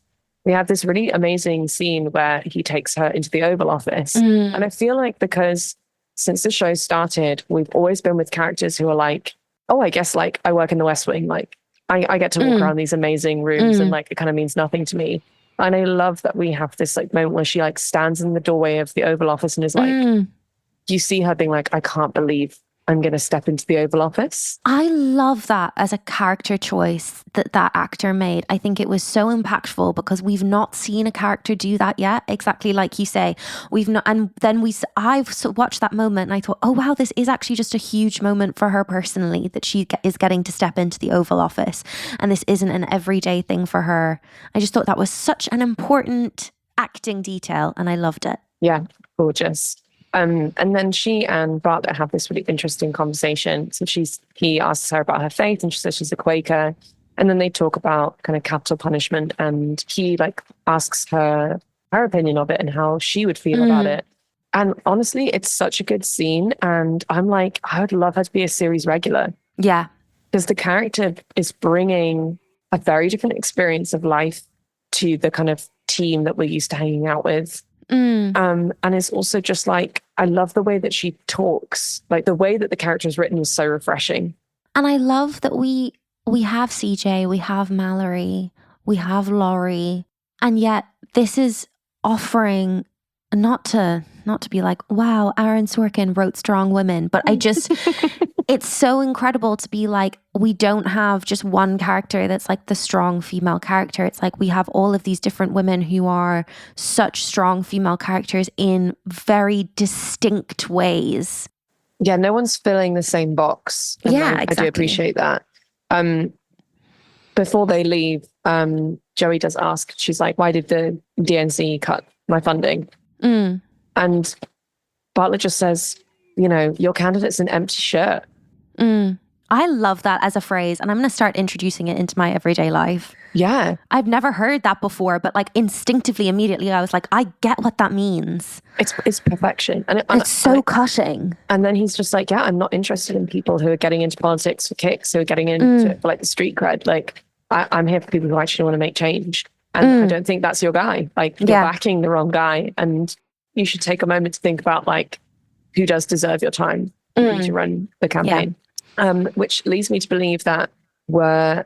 we have this really amazing scene where he takes her into the Oval Office. And I feel like because since the show started, we've always been with characters who are like, oh, I guess like I work in the West Wing. Like I get to walk around these amazing rooms and like it kind of means nothing to me. And I love that we have this like moment where she like stands in the doorway of the Oval Office and is like, you see her being like, I can't believe I'm going to step into the Oval Office. I love that as a character choice that actor made. I think it was so impactful because we've not seen a character do that yet. Exactly like you say, we've not. And then I've watched that moment and I thought, oh wow, this is actually just a huge moment for her personally, that she is getting to step into the Oval Office. And this isn't an everyday thing for her. I just thought that was such an important acting detail and I loved it. Yeah, gorgeous. And then she and Bartlett have this really interesting conversation. So he asks her about her faith and she says she's a Quaker. And then they talk about kind of capital punishment and he like asks her opinion of it and how she would feel about it. And honestly, it's such a good scene. And I'm like, I would love her to be a series regular. Yeah. Because the character is bringing a very different experience of life to the kind of team that we're used to hanging out with. And it's also just like, I love the way that she talks. Like the way that the character is written is so refreshing. And I love that we have CJ, we have Mallory, we have Laurie, and yet this is offering not to be like, wow, Aaron Sorkin wrote strong women, but I just it's so incredible to be like, we don't have just one character that's like the strong female character. It's like we have all of these different women who are such strong female characters in very distinct ways. Yeah, no one's filling the same box. Yeah, exactly. I do appreciate that. Before they leave, Joey does ask, she's like, why did the DNC cut my funding? And Bartlett just says, you know, your candidate's an empty shirt. I love that as a phrase, and I'm going to start introducing it into my everyday life. Yeah. I've never heard that before, but like instinctively, immediately, I was like, I get what that means. It's perfection. And it's so cutting. And then he's just like, yeah, I'm not interested in people who are getting into politics for kicks, who are getting into like the street cred. Like I'm here for people who actually want to make change. And I don't think that's your guy. Like you're backing the wrong guy. And you should take a moment to think about like, who does deserve your time to run the campaign. Which leads me to believe that were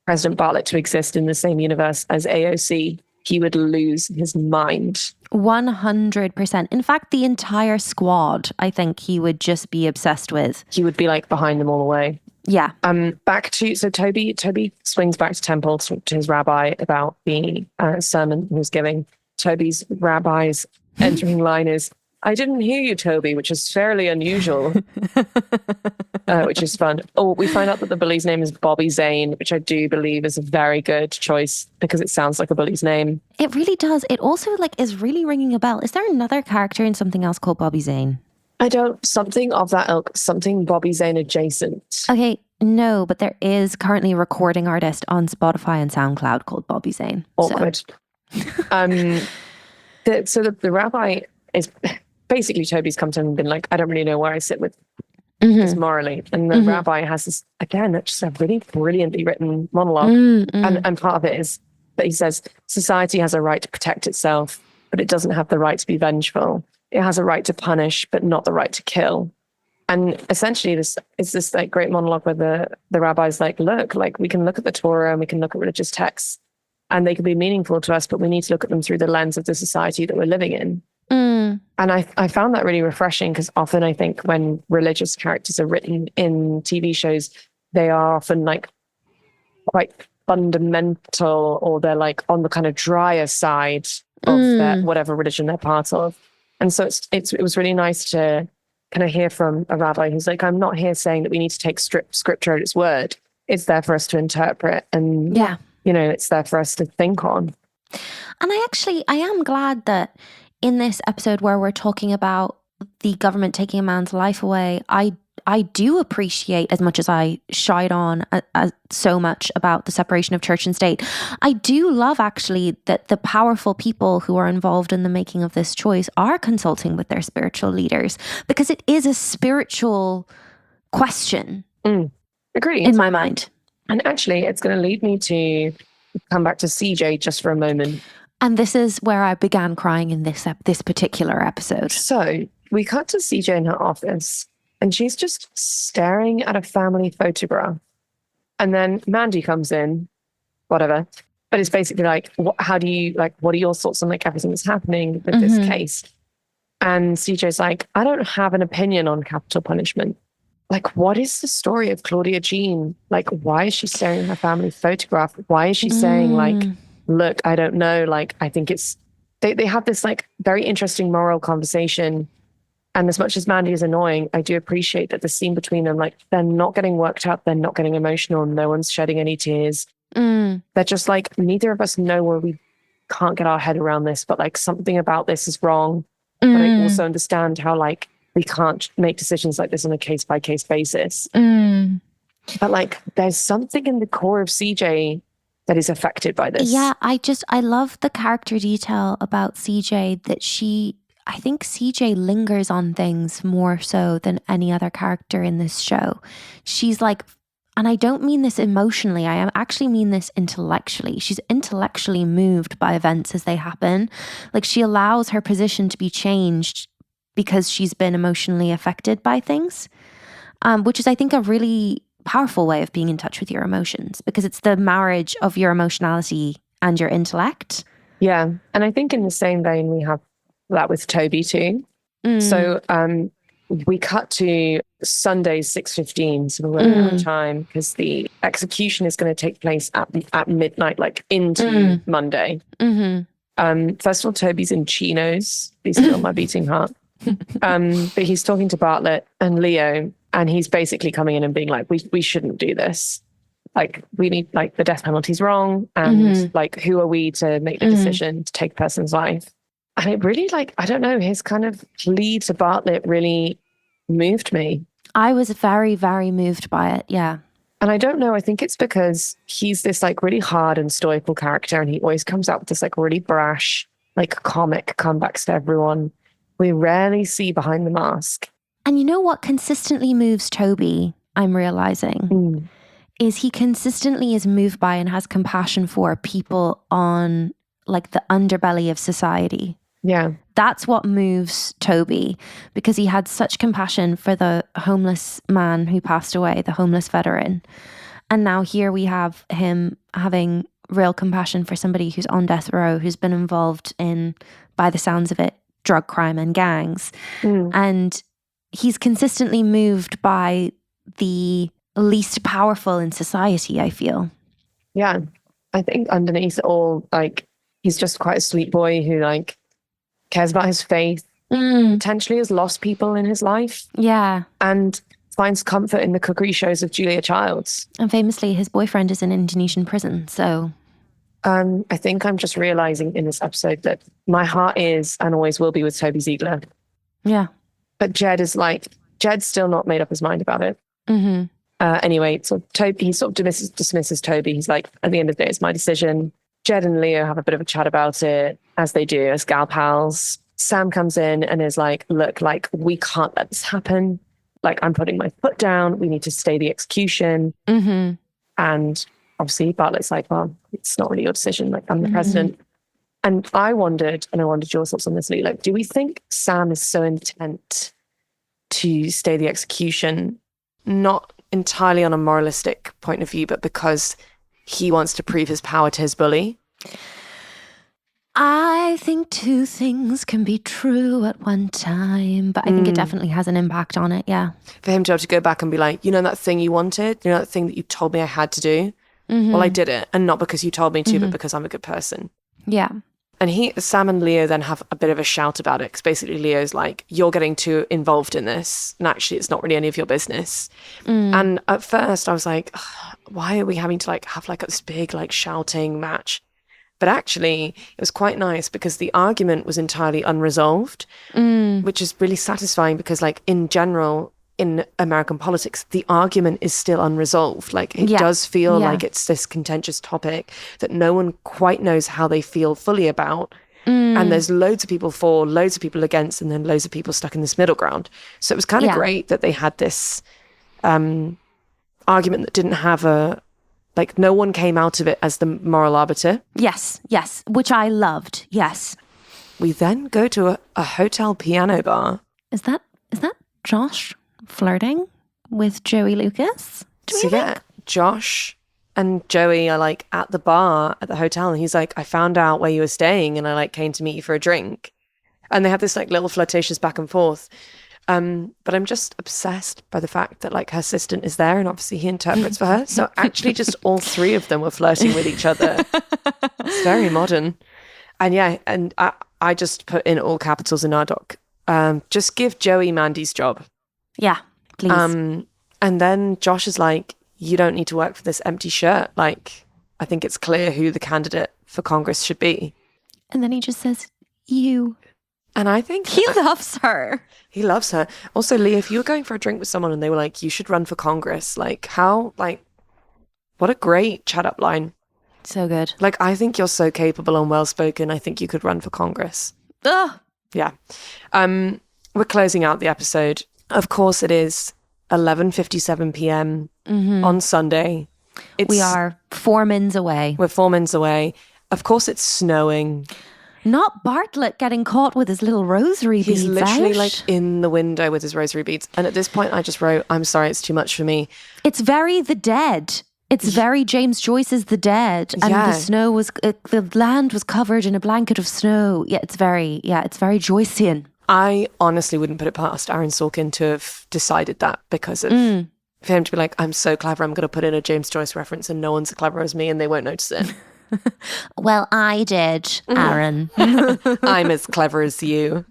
President Bartlett to exist in the same universe as AOC, he would lose his mind. 100%. In fact, the entire squad, I think he would just be obsessed with. He would be like behind them all the way. Yeah. Toby swings back to temple to his rabbi about the sermon he was giving. Toby's rabbi's entering line is, "I didn't hear you, Toby," which is fairly unusual, which is fun. Oh, we find out that the bully's name is Bobby Zane, which I do believe is a very good choice because it sounds like a bully's name. It really does. It also is really ringing a bell. Is there another character in something else called Bobby Zane? Something of that ilk, something Bobby Zane adjacent. Okay, no, but there is currently a recording artist on Spotify and SoundCloud called Bobby Zane. Awkward. The rabbi is basically, Toby's come to him and been like, "I don't really know where I sit with this morally." And the rabbi has this, again, it's just a really brilliantly written monologue. And part of it is that he says, society has a right to protect itself, but it doesn't have the right to be vengeful. It has a right to punish, but not the right to kill. And essentially, this is this great monologue where the rabbi's like, look, we can look at the Torah and we can look at religious texts, and they can be meaningful to us, but we need to look at them through the lens of the society that we're living in. And I found that really refreshing, because often I think when religious characters are written in TV shows, they are often quite fundamental, or they're on the kind of drier side of their, whatever religion they're part of. And so it was really nice to kind of hear from a rabbi who's like, I'm not here saying that we need to take scripture at its word. It's there for us to interpret, and it's there for us to think on. And I am glad that in this episode where we're talking about the government taking a man's life away, I do appreciate, as much as I shied on so much about the separation of church and state, I do love actually that the powerful people who are involved in the making of this choice are consulting with their spiritual leaders, because it is a spiritual question. Agreed. In my mind. And actually, it's going to lead me to come back to CJ just for a moment. And this is where I began crying in this particular episode. So we cut to CJ in her office, and she's just staring at a family photograph. And then Mandy comes in, whatever. But it's basically what are your thoughts on everything that's happening with this case? And CJ's like, I don't have an opinion on capital punishment. What is the story of Claudia Jean? Why is she staring at her family photograph? Why is she saying look, I don't know. I think it's, they have this very interesting moral conversation. And as much as Mandy is annoying, I do appreciate that the scene between them, they're not getting worked up. They're not getting emotional. No one's shedding any tears. They're just neither of us know where we can't get our head around this, but something about this is wrong. But I also understand how we can't make decisions like this on a case-by-case basis. But there's something in the core of CJ that is affected by this. Yeah, I love the character detail about CJ, that I think CJ lingers on things more so than any other character in this show. She's and I don't mean this emotionally, I actually mean this intellectually. She's intellectually moved by events as they happen. She allows her position to be changed because she's been emotionally affected by things, which is, I think, a really powerful way of being in touch with your emotions, because it's the marriage of your emotionality and your intellect. Yeah. And I think in the same vein, we have that with Toby too. So we cut to Sunday, 6:15. So we're running out of time because the execution is going to take place at midnight, into Monday. First of all, Toby's in chinos. Please feel my beating heart. But he's talking to Bartlett and Leo, and he's basically coming in and being we shouldn't do this. We need, the death penalty's wrong. And who are we to make the decision to take a person's life? And it really, I don't know, his kind of plea to Bartlett really moved me. I was very, very moved by it. Yeah. And I don't know, I think it's because he's this really hard and stoical character, and he always comes out with this really brash, comic comebacks to everyone. We rarely see behind the mask. And you know what consistently moves Toby, I'm realizing, is he consistently is moved by and has compassion for people on the underbelly of society. Yeah. That's what moves Toby, because he had such compassion for the homeless man who passed away, the homeless veteran. And now here we have him having real compassion for somebody who's on death row, who's been involved in, by the sounds of it, drug crime and gangs. And he's consistently moved by the least powerful in society, I feel. Yeah. I think underneath it all, like, he's just quite a sweet boy who, like, cares about his faith, potentially has lost people in his life. Yeah. And finds comfort in the cookery shows of Julia Childs. And famously, his boyfriend is in Indonesian prison, so... I think I'm just realising in this episode that my heart is and always will be with Toby Ziegler. Yeah. But Jed's still not made up his mind about it. Anyway, so he sort of dismisses Toby. He's like, at the end of the day, it's my decision. Jed and Leo have a bit of a chat about it, as they do, as gal pals. Sam comes in and is like, look, like, we can't let this happen. Like, I'm putting my foot down. We need to stay the execution. And obviously Bartlett's like, well, it's not really your decision. Like, I'm the president. And I wondered your thoughts on this, Leigh. Like, do we think Sam is so intent to stay the execution, not entirely on a moralistic point of view, but because he wants to prove his power to his bully? I think two things can be true at one time, but I think it definitely has an impact on it, yeah. For him to be able to go back and be like, you know that thing you wanted? You know that thing that you told me I had to do? Well, I did it. And not because you told me to, but because I'm a good person. Yeah. And Sam and Leo then have a bit of a shout about it, because basically Leo's like, you're getting too involved in this, and actually it's not really any of your business. And at first I was like, why are we having to like have like this big like shouting match? But actually it was quite nice because the argument was entirely unresolved, which is really satisfying, because like in general in American politics, the argument is still unresolved. Like it does feel like it's this contentious topic that no one quite knows how they feel fully about. And there's loads of people for, loads of people against, and then loads of people stuck in this middle ground. So it was kind of great that they had this argument that didn't have like, no one came out of it as the moral arbiter. Yes, which I loved, yes. We then go to a hotel piano bar. Is that Josh flirting with Joey Lucas? Josh and Joey are like at the bar at the hotel, and he's like, I found out where you were staying and I like came to meet you for a drink. And they have this like little flirtatious back and forth. But I'm just obsessed by the fact that like her assistant is there, and obviously he interprets for her. So actually just all three of them were flirting with each other. It's very modern. And yeah, and I just put in all capitals in our doc. Just give Joey Mandy's job. Yeah, please. And then Josh is like, you don't need to work for this empty shirt. Like, I think it's clear who the candidate for Congress should be. And then he just says, you. And I think he loves her. He loves her. Also, Leigh, if you were going for a drink with someone and they were like, you should run for Congress, like what a great chat up line. So good. Like, I think you're so capable and well-spoken. I think you could run for Congress. Ugh. Yeah. We're closing out the episode. Of course, it is 11:57 p.m. On Sunday. We are 4 mins away. We're 4 mins away. Of course, it's snowing. Not Bartlett getting caught with his little rosary beads. He's literally like in the window with his rosary beads. And at this point, I just wrote, I'm sorry, it's too much for me. It's very The Dead. It's very James Joyce's The Dead. And the snow was, the land was covered in a blanket of snow. Yeah, it's very Joycean. I honestly wouldn't put it past Aaron Sorkin to have decided that, because of for him to be like, I'm so clever, I'm going to put in a James Joyce reference and no one's as clever as me and they won't notice it. Well, I did, Aaron. I'm as clever as you.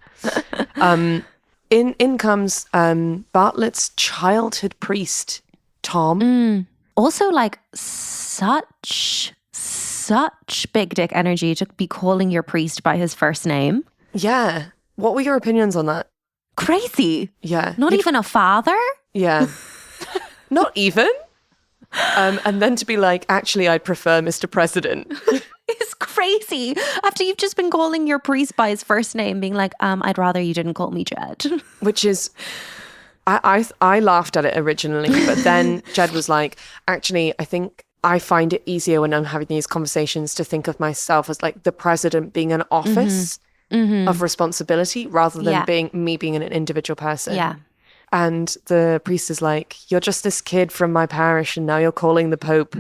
In comes Bartlett's childhood priest, Tom. Also, like, such big dick energy to be calling your priest by his first name. Yeah. What were your opinions on that? Crazy. Yeah. Not even a father? Yeah. Not even? And then to be like, actually, I prefer Mr. President. It's crazy. After you've just been calling your priest by his first name, being like, I'd rather you didn't call me Jed. Which is, I laughed at it originally, but then Jed was like, actually, I think I find it easier when I'm having these conversations to think of myself as like the president being an office of responsibility rather than being an individual person. Yeah. And the priest is like, you're just this kid from my parish and now you're calling the Pope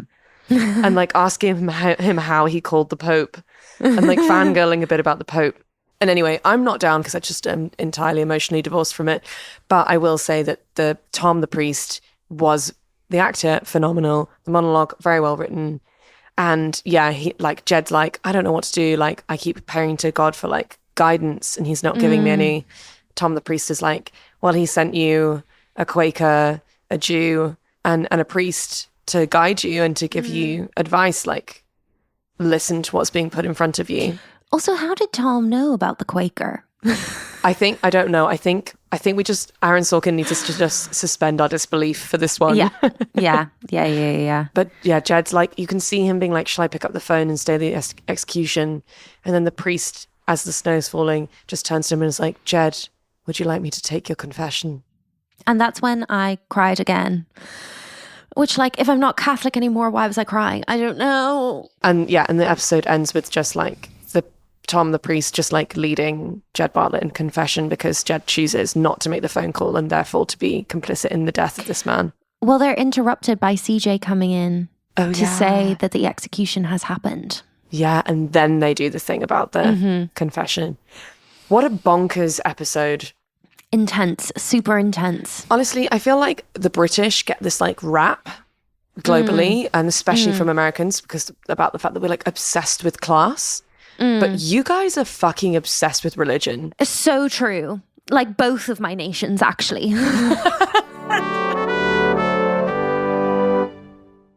and like asking him how he called the Pope and like fangirling a bit about the Pope. And anyway, I'm not down because I just am entirely emotionally divorced from it. But I will say that the Tom the priest was the actor, phenomenal. The monologue, very well written. And yeah, he like Jed's like, I don't know what to do. Like I keep praying to God for like guidance and he's not giving me any. Tom the priest is like, well, he sent you a Quaker, a Jew, and a priest to guide you and to give you advice. Like listen to what's being put in front of you. Also, how did Tom know about the Quaker? I don't know. I think we just, Aaron Sorkin needs us to just suspend our disbelief for this one. Yeah. But yeah, Jed's like, you can see him being like, shall I pick up the phone and stay the execution? And then the priest, as the snow's falling, just turns to him and is like, Jed, would you like me to take your confession? And that's when I cried again. Which, like, if I'm not Catholic anymore, why was I crying? I don't know. And yeah, and the episode ends with just like Tom the priest just like leading Jed Bartlett in confession because Jed chooses not to make the phone call and therefore to be complicit in the death of this man. Well, they're interrupted by CJ coming in to say that the execution has happened. Yeah, and then they do the thing about the confession. What a bonkers episode. Intense, super intense. Honestly, I feel like the British get this like rap globally and especially from Americans because about the fact that we're like obsessed with class. But you guys are fucking obsessed with religion. It's so true. Like both of my nations, actually.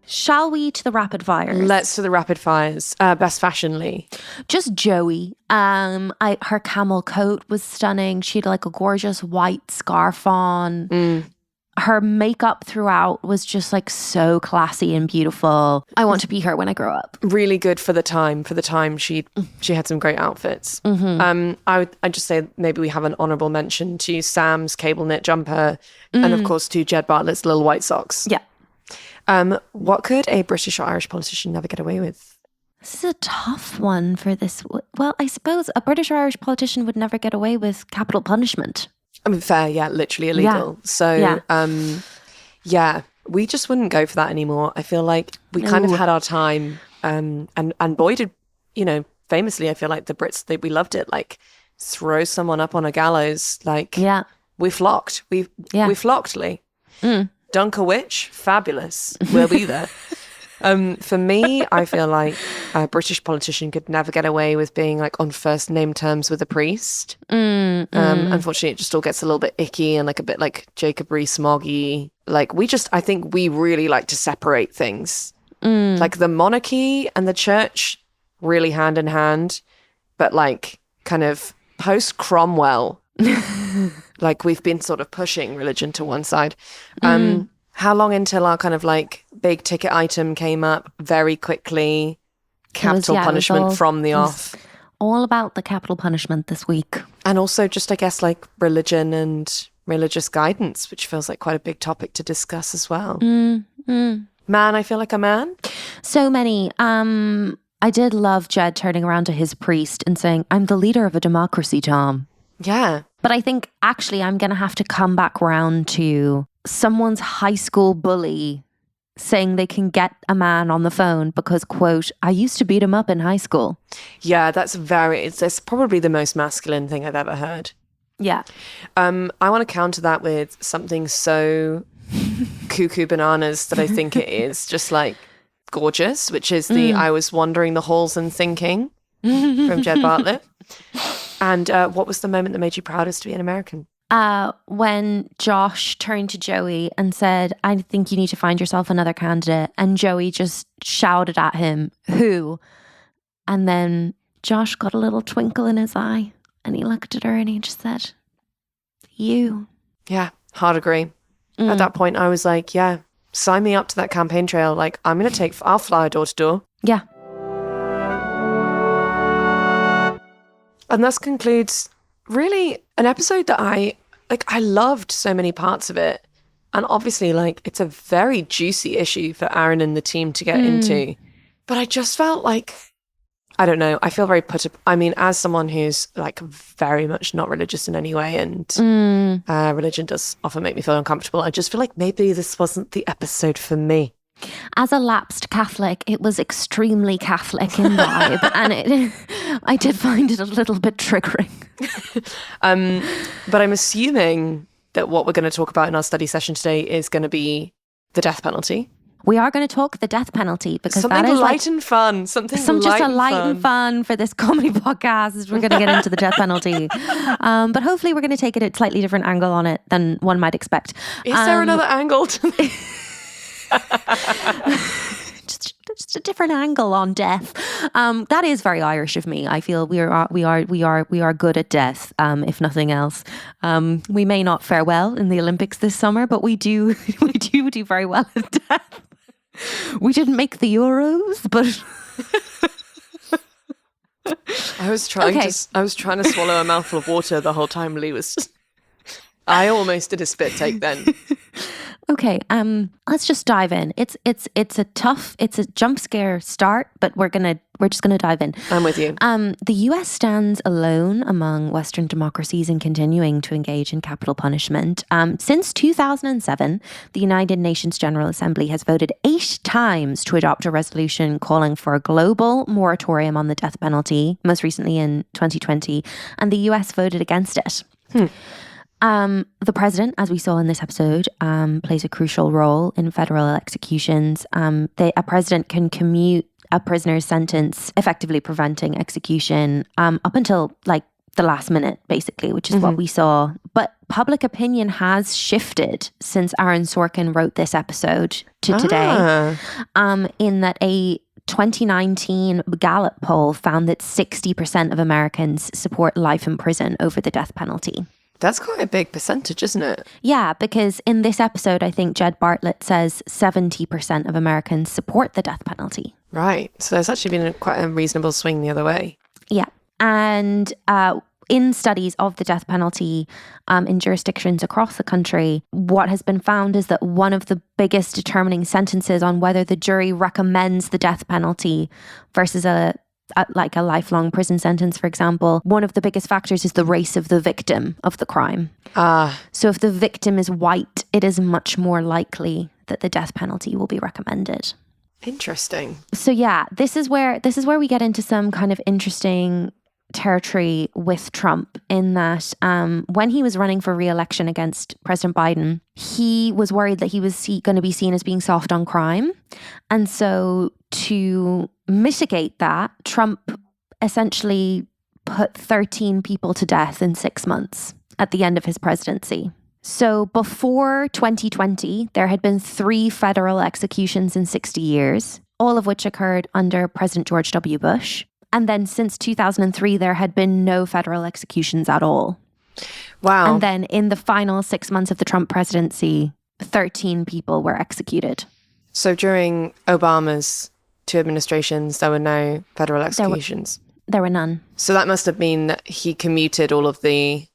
Shall we to the rapid fires? Let's to the rapid fires. Best fashion, Leigh. Just Joey. Her camel coat was stunning. She had like a gorgeous white scarf on. Her makeup throughout was just like so classy and beautiful. I want to be her when I grow up. Really good for the time. For the time, she had some great outfits. I'd just say maybe we have an honourable mention to Sam's cable knit jumper, and of course to Jed Bartlett's little white socks. Yeah. What could a British or Irish politician never get away with? This is a tough one for this. Well, I suppose a British or Irish politician would never get away with capital punishment. I mean, fair, yeah, literally illegal. Yeah. So, yeah, we just wouldn't go for that anymore. I feel like we kind of had our time, and boy did, famously, I feel like the Brits, we loved it. Like, throw someone up on a gallows, like, we flocked. We flocked, Leigh. Dunk a witch, fabulous. We'll be there. For me, I feel like a British politician could never get away with being like on first name terms with a priest. Unfortunately, it just all gets a little bit icky and like a bit like Jacob Rees-Moggy. Like I think we really like to separate things. Like the monarchy and the church really hand in hand, but like kind of post Cromwell, like we've been sort of pushing religion to one side. How long until our kind of like big ticket item came up very quickly? Capital punishment from the off. All about the capital punishment this week. And also just, I guess, like religion and religious guidance, which feels like quite a big topic to discuss as well. Man, I feel like a man. So many. I did love Jed turning around to his priest and saying, I'm the leader of a democracy, Tom. Yeah. But I think actually I'm going to have to come back round to someone's high school bully saying they can get a man on the phone because, quote, I used to beat him up in high school. Yeah, that's probably the most masculine thing I've ever heard. Yeah. I want to counter that with something so cuckoo bananas that I think it is just like gorgeous, which is I was wandering the halls and thinking from Jed Bartlett. And what was the moment that made you proudest to be an American? When Josh turned to Joey and said, I think you need to find yourself another candidate. And Joey just shouted at him, who? And then Josh got a little twinkle in his eye and he looked at her and he just said, you. Yeah, hard agree. At that point, I was like, yeah, sign me up to that campaign trail. Like, I'll fly door to door. Yeah. And this concludes really an episode that I loved so many parts of it. And obviously, like, it's a very juicy issue for Aaron and the team to get into. But I just felt like, I don't know, I feel very as someone who's like very much not religious in any way, and religion does often make me feel uncomfortable. I just feel like maybe this wasn't the episode for me. As a lapsed Catholic, it was extremely Catholic in vibe, and I did find it a little bit triggering. But I'm assuming that what we're going to talk about in our study session today is going to be the death penalty. We are going to talk the death penalty because something that is light and fun. Something just a light and fun for this comedy podcast. We're going to get into the death penalty, but hopefully we're going to take it a slightly different angle on it than one might expect. Is there another angle to just a different angle on death. That is very Irish of me. I feel we are good at death, if nothing else. We may not fare well in the Olympics this summer, but we do very well at death. We didn't make the Euros, but I was trying to swallow a mouthful of water the whole time Leigh was just... I almost did a spit take then. Okay, let's just dive in. It's a jump scare start, but we're just gonna dive in. I'm with you. The US stands alone among Western democracies in continuing to engage in capital punishment. Since 2007, the United Nations General Assembly has voted 8 times to adopt a resolution calling for a global moratorium on the death penalty, most recently in 2020, and the US voted against it. The president, as we saw in this episode, plays a crucial role in federal executions. A president can commute a prisoner's sentence, effectively preventing execution up until like the last minute, basically, which is what we saw. But public opinion has shifted since Aaron Sorkin wrote this episode to today, in that a 2019 Gallup poll found that 60% of Americans support life in prison over the death penalty. That's quite a big percentage, isn't it? Yeah, because in this episode, I think Jed Bartlett says 70% of Americans support the death penalty. Right. So there's actually been quite a reasonable swing the other way. Yeah. And in studies of the death penalty in jurisdictions across the country, what has been found is that one of the biggest determining sentences on whether the jury recommends the death penalty versus a lifelong prison sentence, for example, one of the biggest factors is the race of the victim of the crime. So if the victim is white, it is much more likely that the death penalty will be recommended. Interesting. So yeah, this is where we get into some kind of interesting territory with Trump, in that when he was running for re-election against President Biden, he was worried that he was going to be seen as being soft on crime. And so to mitigate that, Trump essentially put 13 people to death in 6 months at the end of his presidency. So before 2020, there had been 3 federal executions in 60 years, all of which occurred under President George W. Bush. And then since 2003, there had been no federal executions at all. Wow. And then in the final 6 months of the Trump presidency, 13 people were executed. So during Obama's 2 administrations, there were no federal executions? There were none. So that must have been that he commuted all of the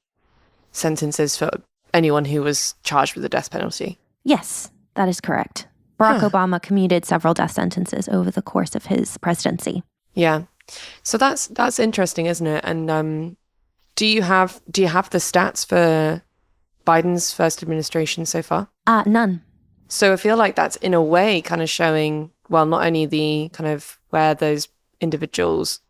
sentences for anyone who was charged with the death penalty? Yes, that is correct. Barack Obama commuted several death sentences over the course of his presidency. Yeah. So that's interesting, isn't it? And do you have the stats for Biden's first administration so far? None. So I feel like that's in a way kind of showing, well, not only the kind of where those individuals,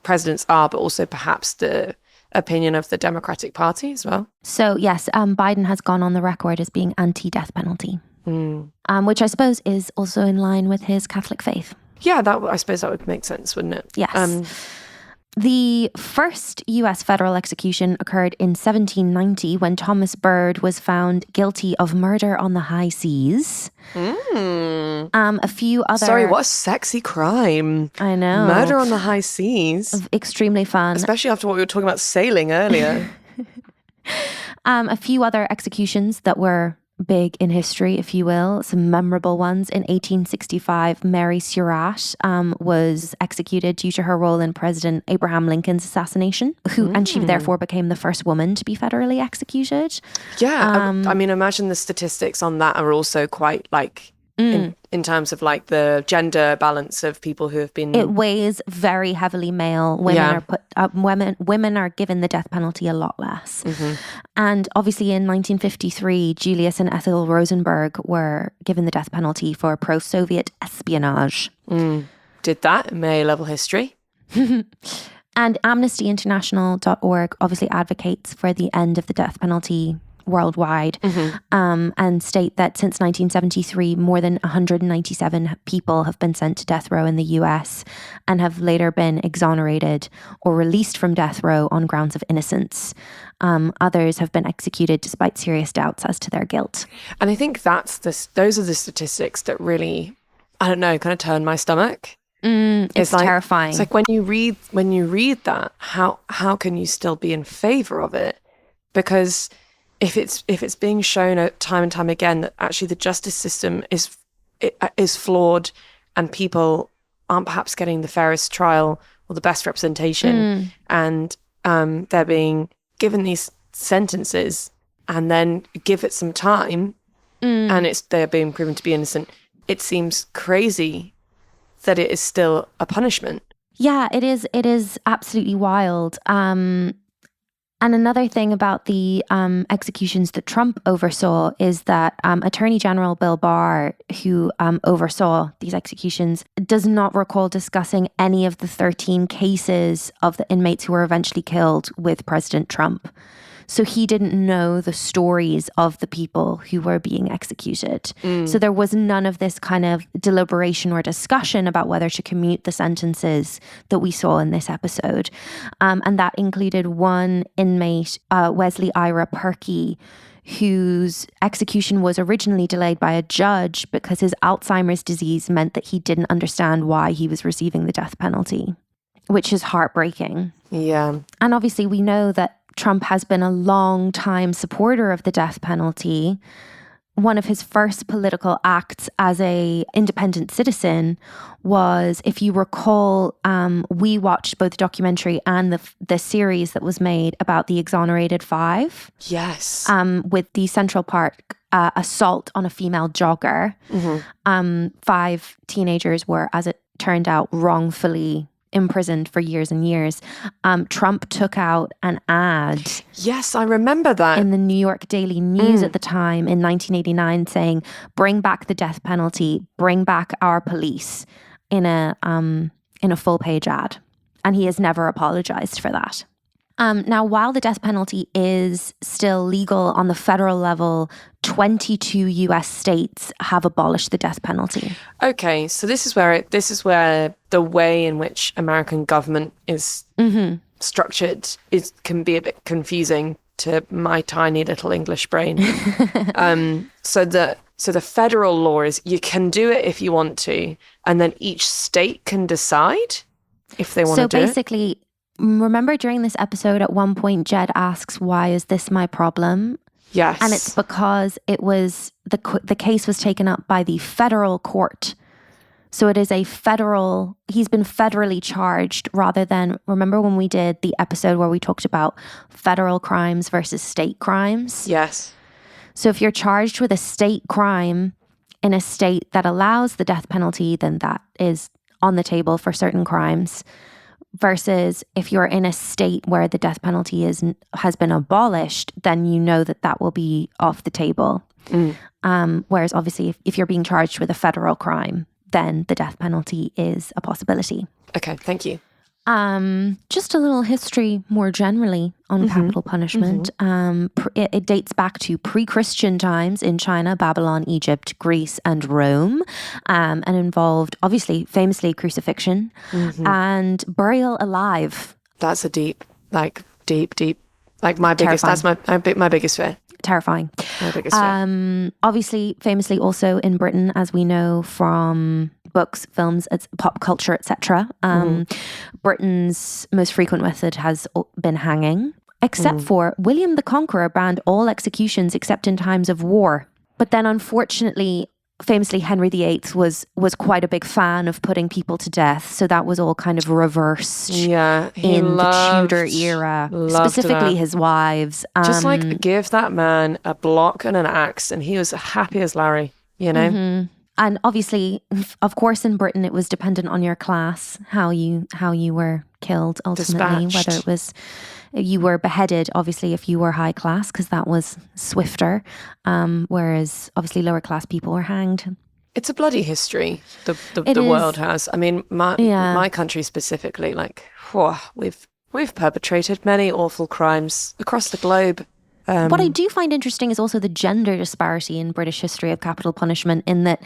presidents are, but also perhaps the opinion of the Democratic Party as well. So yes, Biden has gone on the record as being anti-death penalty, which I suppose is also in line with his Catholic faith. Yeah, I suppose that would make sense, wouldn't it? Yes. The first US federal execution occurred in 1790 when Thomas Byrd was found guilty of murder on the high seas. A few other... Sorry, what a sexy crime. I know. Murder on the high seas. Extremely fun. Especially after what we were talking about sailing earlier. A few other executions that were big in history, if you will, some memorable ones. In 1865, Mary Surratt was executed due to her role in President Abraham Lincoln's assassination, and she therefore became the first woman to be federally executed. Yeah, I mean, imagine the statistics on that are also quite in terms of like the gender balance of people who have been. It weighs very heavily male. Women are given the death penalty a lot less. And obviously in 1953, Julius and Ethel Rosenberg were given the death penalty for pro-Soviet espionage. Did that in my A-level history. And AmnestyInternational.org obviously advocates for the end of the death penalty worldwide, and state that since 1973, more than 197 people have been sent to death row in the US and have later been exonerated or released from death row on grounds of innocence. Others have been executed despite serious doubts as to their guilt. And I think those are the statistics that really, I don't know, kind of turn my stomach. It's like, terrifying. It's like when you read that, how can you still be in favor of it? Because if it's being shown time and time again that actually the justice system is flawed and people aren't perhaps getting the fairest trial or the best representation, and they're being given these sentences and then give it some time, and they're being proven to be innocent, it seems crazy that it is still a punishment. Yeah, it is absolutely wild. And another thing about the executions that Trump oversaw is that Attorney General Bill Barr, who oversaw these executions, does not recall discussing any of the 13 cases of the inmates who were eventually killed with President Trump. So he didn't know the stories of the people who were being executed. So there was none of this kind of deliberation or discussion about whether to commute the sentences that we saw in this episode. And that included one inmate, Wesley Ira Perkey, whose execution was originally delayed by a judge because his Alzheimer's disease meant that he didn't understand why he was receiving the death penalty, which is heartbreaking. Yeah. And obviously we know that Trump has been a long time supporter of the death penalty. One of his first political acts as an independent citizen was, if you recall, we watched both the documentary and the series that was made about the Exonerated Five. Yes. With the Central Park assault on a female jogger. 5 teenagers were, as it turned out, wrongfully imprisoned for years and years. Trump took out an ad. Yes, I remember that. In the New York Daily News at the time in 1989 saying, bring back the death penalty, bring back our police, in a full page ad. And he has never apologized for that. Now, while the death penalty is still legal on the federal level, 22 US states have abolished the death penalty. Okay, so this is where the way in which American government is structured can be a bit confusing to my tiny little English brain. So the federal law is you can do it if you want to, and then each state can decide if they want to do it. So basically, remember during this episode at one point Jed asks, why is this my problem? Yes. And it's because it was the case was taken up by the federal court. So it is he's been federally charged rather than, remember when we did the episode where we talked about federal crimes versus state crimes? Yes. So if you're charged with a state crime in a state that allows the death penalty, then that is on the table for certain crimes. Versus if you're in a state where the death penalty has been abolished, then you know that will be off the table. Whereas obviously if you're being charged with a federal crime, then the death penalty is a possibility. Okay, thank you. Just a little history more generally on capital punishment. It dates back to pre-Christian times in China, Babylon, Egypt, Greece, and Rome, and involved, obviously, famously, crucifixion and burial alive. That's a deep, like my biggest. Terrifying. That's my biggest fear. Terrifying. My biggest fear. Obviously, famously also in Britain, as we know from books, films, pop culture, etc. Britain's most frequent method has been hanging, except for William the Conqueror banned all executions except in times of war. But then unfortunately, famously Henry VIII was quite a big fan of putting people to death, so that was all kind of reversed in the Tudor era, specifically his wives. Just give that man a block and an axe and he was happy as Larry, you know? And obviously, of course, in Britain, it was dependent on your class, how you were killed ultimately, Dispatched. whether it was you were beheaded, obviously, if you were high class, because that was swifter, whereas obviously lower class people were hanged. It's a bloody history the world has. I mean, my country specifically, like, we've perpetrated many awful crimes across the globe. What I do find interesting is also the gender disparity in British history of capital punishment, in that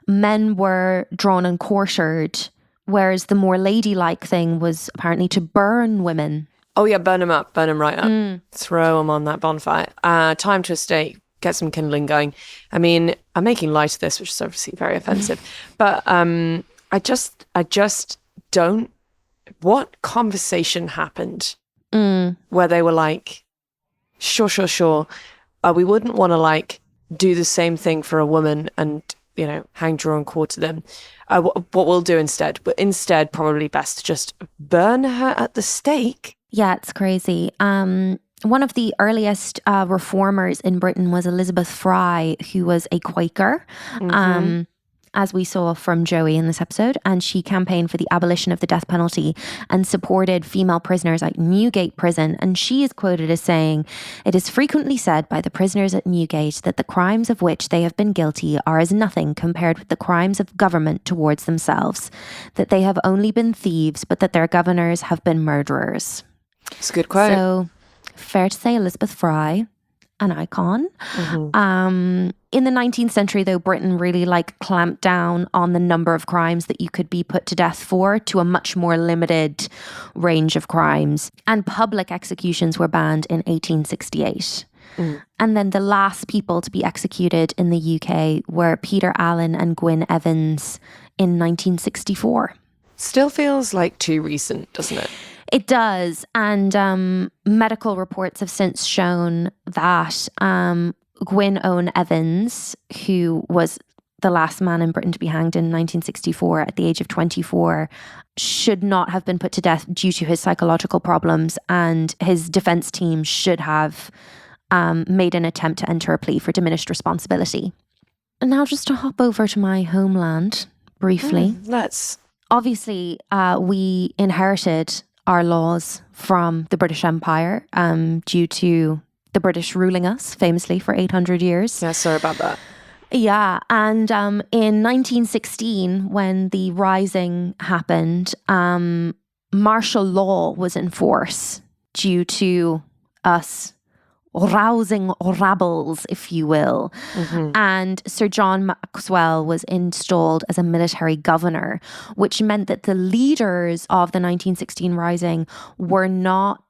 men were drawn and quartered, whereas the more ladylike thing was apparently to burn women. Oh yeah, burn them up, burn them right up, throw them on that bonfire. Time to a stake, get some kindling going. I mean, I'm making light of this, which is obviously very offensive, but I just don't. What conversation happened where they were like, sure. We wouldn't want to like do the same thing for a woman and, you know, hang, draw and quarter them. What we'll do instead, but instead probably best to just burn her at the stake. Yeah, it's crazy. One of the earliest reformers in Britain was Elizabeth Fry, who was a Quaker. As we saw from Joey in this episode, and she campaigned for the abolition of the death penalty and supported female prisoners at Newgate Prison. And she is quoted as saying, "It is frequently said by the prisoners at Newgate that the crimes of which they have been guilty are as nothing compared with the crimes of government towards themselves, that they have only been thieves, but that their governors have been murderers." It's a good quote. So, fair to say Elizabeth Fry, an icon. In the 19th century, though, Britain really like clamped down on the number of crimes that you could be put to death for to a much more limited range of crimes. And public executions were banned in 1868. And then the last people to be executed in the UK were Peter Allen and Gwyn Evans in 1964. Still feels like too recent, doesn't it? It does. And medical reports have since shown that Gwyn Owen Evans, who was the last man in Britain to be hanged in 1964 at the age of 24, should not have been put to death due to his psychological problems, and his defense team should have made an attempt to enter a plea for diminished responsibility. And now just to hop over to my homeland briefly. Let's. Obviously, we inherited our laws from the British Empire due to the British ruling us famously for 800 years. Yeah, sorry about that. Yeah, and in 1916, when the Rising happened, martial law was in force due to us rousing rebels, if you will. And Sir John Maxwell was installed as a military governor, which meant that the leaders of the 1916 Rising were not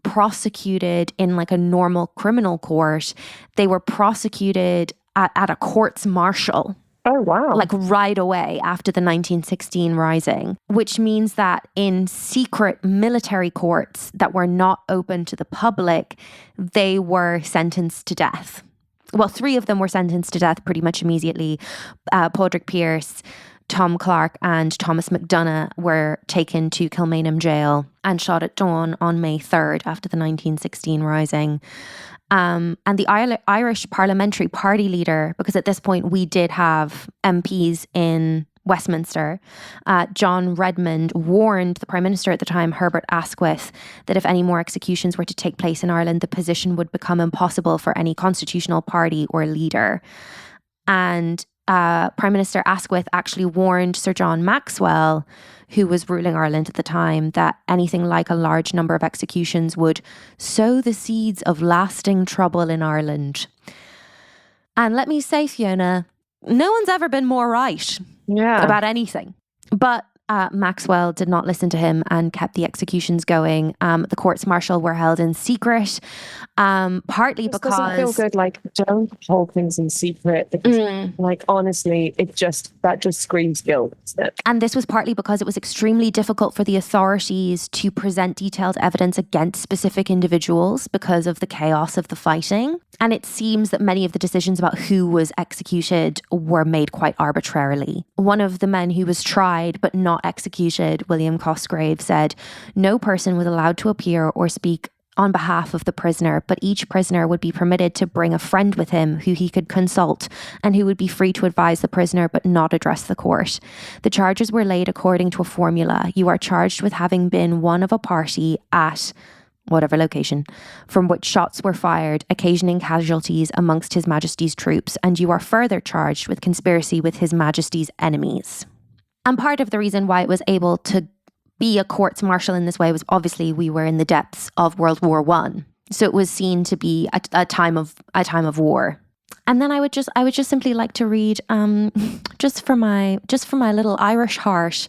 prosecuted in like a normal criminal court. They were prosecuted at a courts martial. Oh, wow. Like right away after the 1916 Rising, which means that in secret military courts that were not open to the public, they were sentenced to death. Well, 3 of them were sentenced to death pretty much immediately. Padraig Pearse, Tom Clark and Thomas MacDonagh were taken to Kilmainham jail and shot at dawn on May 3rd after the 1916 Rising. And the Irish parliamentary party leader, because at this point we did have MPs in Westminster, John Redmond warned the Prime Minister at the time, Herbert Asquith, that if any more executions were to take place in Ireland, the position would become impossible for any constitutional party or leader. And Prime Minister Asquith actually warned Sir John Maxwell, who was ruling Ireland at the time, that anything like a large number of executions would sow the seeds of lasting trouble in Ireland. And let me say, Fiona, no one's ever been more right about anything. But Maxwell did not listen to him and kept the executions going. The courts martial were held in secret, partly this because... doesn't feel good. Like, don't hold things in secret. Because, like, honestly, that just screams guilt, isn't it? And this was partly because it was extremely difficult for the authorities to present detailed evidence against specific individuals because of the chaos of the fighting. And it seems that many of the decisions about who was executed were made quite arbitrarily. One of the men who was tried but not executed, William Cosgrave, said, "No person was allowed to appear or speak on behalf of the prisoner, but each prisoner would be permitted to bring a friend with him who he could consult and who would be free to advise the prisoner but not address the court. The charges were laid according to a formula. You are charged with having been one of a party at whatever location from which shots were fired, occasioning casualties amongst His Majesty's troops, and you are further charged with conspiracy with His Majesty's enemies. And part of the reason why it was able to be a courts martial in this way was obviously we were in the depths of World War I, so it was seen to be a time of war. And then I would just simply like to read, just for my little Irish heart,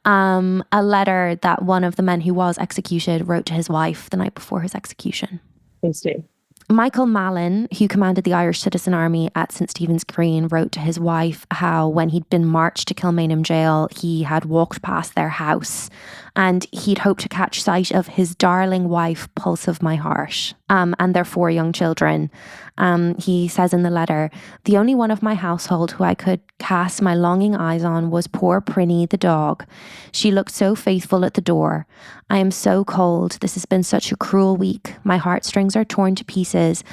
a letter that one of the men who was executed wrote to his wife the night before his execution. Please do. Michael Matlin, who commanded the Irish Citizen Army at St. Stephen's Green, wrote to his wife how when he'd been marched to Kilmainham Jail, he had walked past their house and he'd hoped to catch sight of his darling wife, Pulse of my heart, and their 4 young children. He says in the letter, "The only one of my household who I could cast my longing eyes on was poor Prinny the dog. She looked so faithful at the door. I am so cold. This has been such a cruel week. My heartstrings are torn to pieces.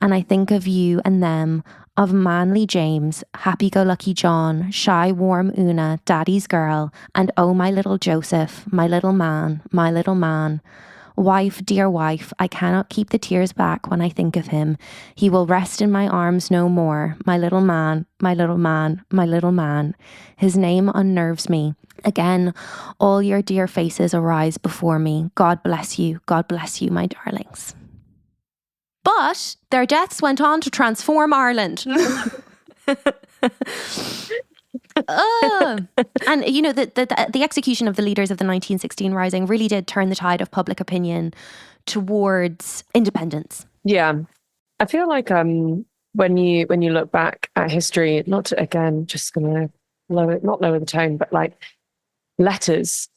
And I think of you and them, of manly James, happy-go-lucky John, shy, warm Una, daddy's girl, and oh, my little Joseph, my little man, my little man. Wife, dear wife, I cannot keep the tears back when I think of him. He will rest in my arms no more. My little man, my little man, my little man. His name unnerves me. Again, all your dear faces arise before me. God bless you, my darlings." But their deaths went on to transform Ireland. And you know, the execution of the leaders of the 1916 Rising really did turn the tide of public opinion towards independence. Yeah, I feel like when you look back at history, not to, again, just gonna not lower the tone, but like letters.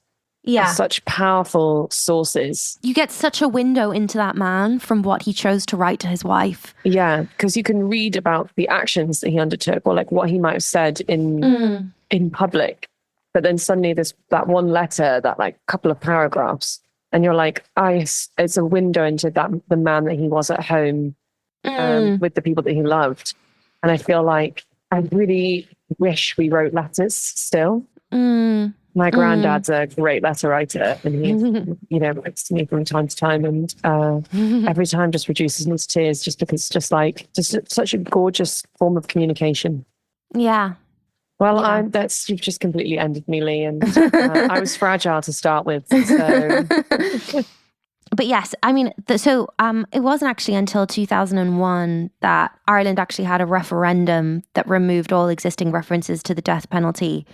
Yeah, are such powerful sources. You get such a window into that man from what he chose to write to his wife. Yeah, because you can read about the actions that he undertook or like what he might have said in public. But then suddenly there's that one letter, that like couple of paragraphs, and you're like, it's a window into the man that he was at home with the people that he loved. And I feel like I really wish we wrote letters still. My granddad's a great letter writer, and he, writes to me from time to time, and every time just reduces me to tears, just because it's just such a gorgeous form of communication. Yeah. Well, yeah. You've just completely ended me, Leigh, and I was fragile to start with. So. But yes, I mean, it wasn't actually until 2001 that Ireland actually had a referendum that removed all existing references to the death penalty.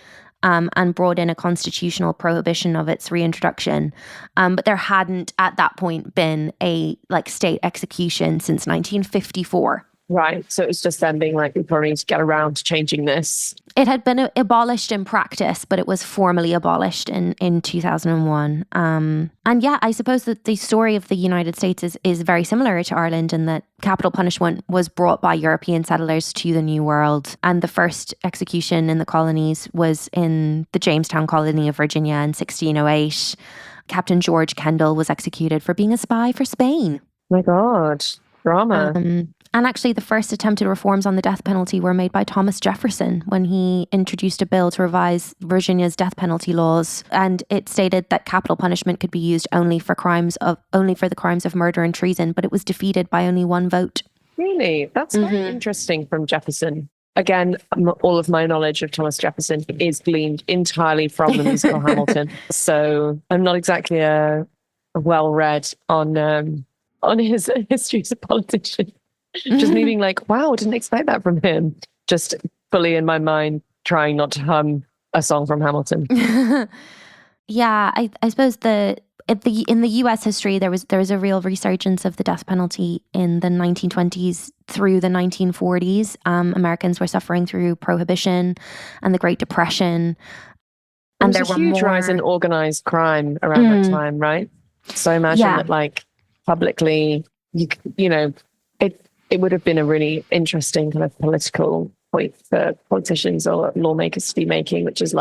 And brought in a constitutional prohibition of its reintroduction. But there hadn't at that point been a state execution since 1954. Right. So it was just them being like, we probably need to get around to changing this. It had been abolished in practice, but it was formally abolished in 2001. And yeah, I suppose that the story of the United States is very similar to Ireland in that capital punishment was brought by European settlers to the New World. And the first execution in the colonies was in the Jamestown colony of Virginia in 1608. Captain George Kendall was executed for being a spy for Spain. My God, drama. And actually, the first attempted reforms on the death penalty were made by Thomas Jefferson when he introduced a bill to revise Virginia's death penalty laws. And it stated that capital punishment could be used only for the crimes of murder and treason, but it was defeated by only 1 vote. Really? That's very interesting from Jefferson. Again, all of my knowledge of Thomas Jefferson is gleaned entirely from the musical Hamilton. So I'm not exactly a well-read on his history as a politician. Just me being like, wow, I didn't expect that from him. Just fully in my mind, trying not to hum a song from Hamilton. Yeah, I suppose in the US history, there was a real resurgence of the death penalty in the 1920s through the 1940s. Americans were suffering through Prohibition and the Great Depression. And there was a huge rise in organized crime around that time, right? So I imagine that publicly, it would have been a really interesting kind of political point for politicians or lawmakers to be making, which is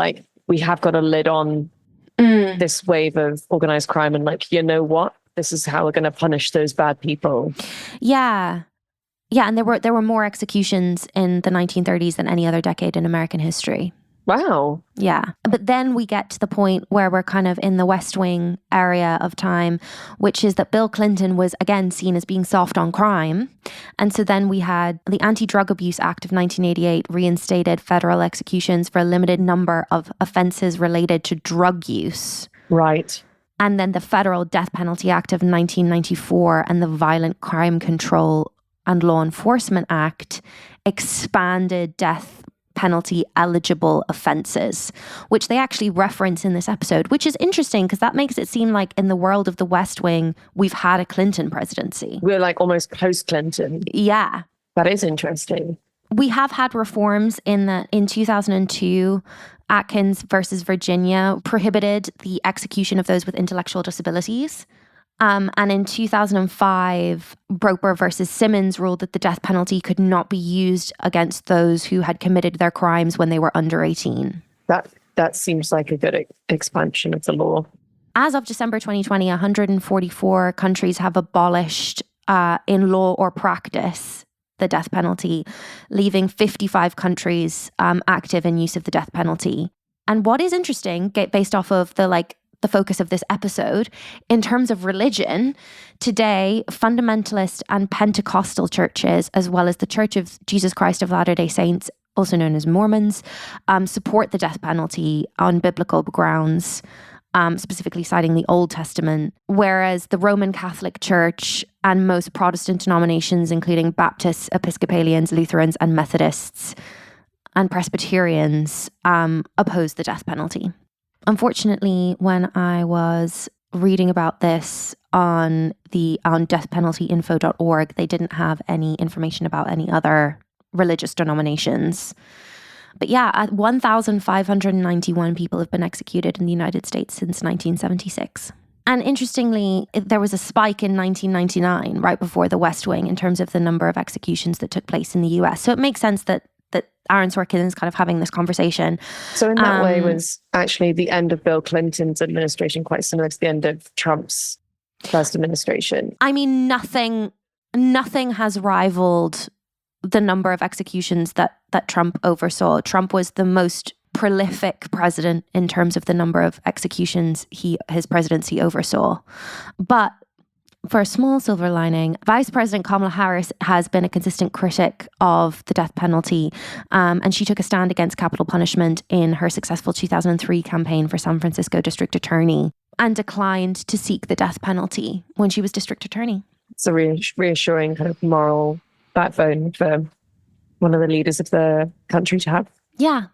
we have got a lid on this wave of organized crime. And you know what? this is how we're going to punish those bad people. Yeah. Yeah, and there were more executions in the 1930s than any other decade in American history. Wow. Yeah. But then we get to the point where we're kind of in the West Wing area of time, which is that Bill Clinton was again seen as being soft on crime. And so then we had the Anti-Drug Abuse Act of 1988 reinstated federal executions for a limited number of offenses related to drug use. Right. And then the Federal Death Penalty Act of 1994 and the Violent Crime Control and Law Enforcement Act expanded death penalty eligible offenses, which they actually reference in this episode, which is interesting because that makes it seem like in the world of the West Wing, we've had a Clinton presidency. We're like almost post-Clinton. Yeah. That is interesting. We have had reforms in 2002, Atkins versus Virginia prohibited the execution of those with intellectual disabilities. And in 2005, Roper versus Simmons ruled that the death penalty could not be used against those who had committed their crimes when they were under 18. That seems like a good expansion of the law. As of December 2020, 144 countries have abolished in law or practice the death penalty, leaving 55 countries active in use of the death penalty. And what is interesting, based off of the focus of this episode, in terms of religion, today, fundamentalist and Pentecostal churches, as well as the Church of Jesus Christ of Latter-day Saints, also known as Mormons, support the death penalty on biblical grounds, specifically citing the Old Testament, whereas the Roman Catholic Church and most Protestant denominations, including Baptists, Episcopalians, Lutherans, and Methodists, and Presbyterians, oppose the death penalty. Unfortunately, when I was reading about this on deathpenaltyinfo.org, they didn't have any information about any other religious denominations. But yeah, 1,591 people have been executed in the United States since 1976. And interestingly, there was a spike in 1999, right before the West Wing, in terms of the number of executions that took place in the US. So it makes sense that Aaron Sorkin is kind of having this conversation. So in that way, was actually the end of Bill Clinton's administration quite similar to the end of Trump's first administration? I mean, nothing has rivaled the number of executions that Trump oversaw. Trump was the most prolific president in terms of the number of executions his presidency oversaw. But for a small silver lining, Vice President Kamala Harris has been a consistent critic of the death penalty, and she took a stand against capital punishment in her successful 2003 campaign for San Francisco District Attorney, and declined to seek the death penalty when she was District Attorney. It's a reassuring kind of moral backbone for one of the leaders of the country to have. Yeah.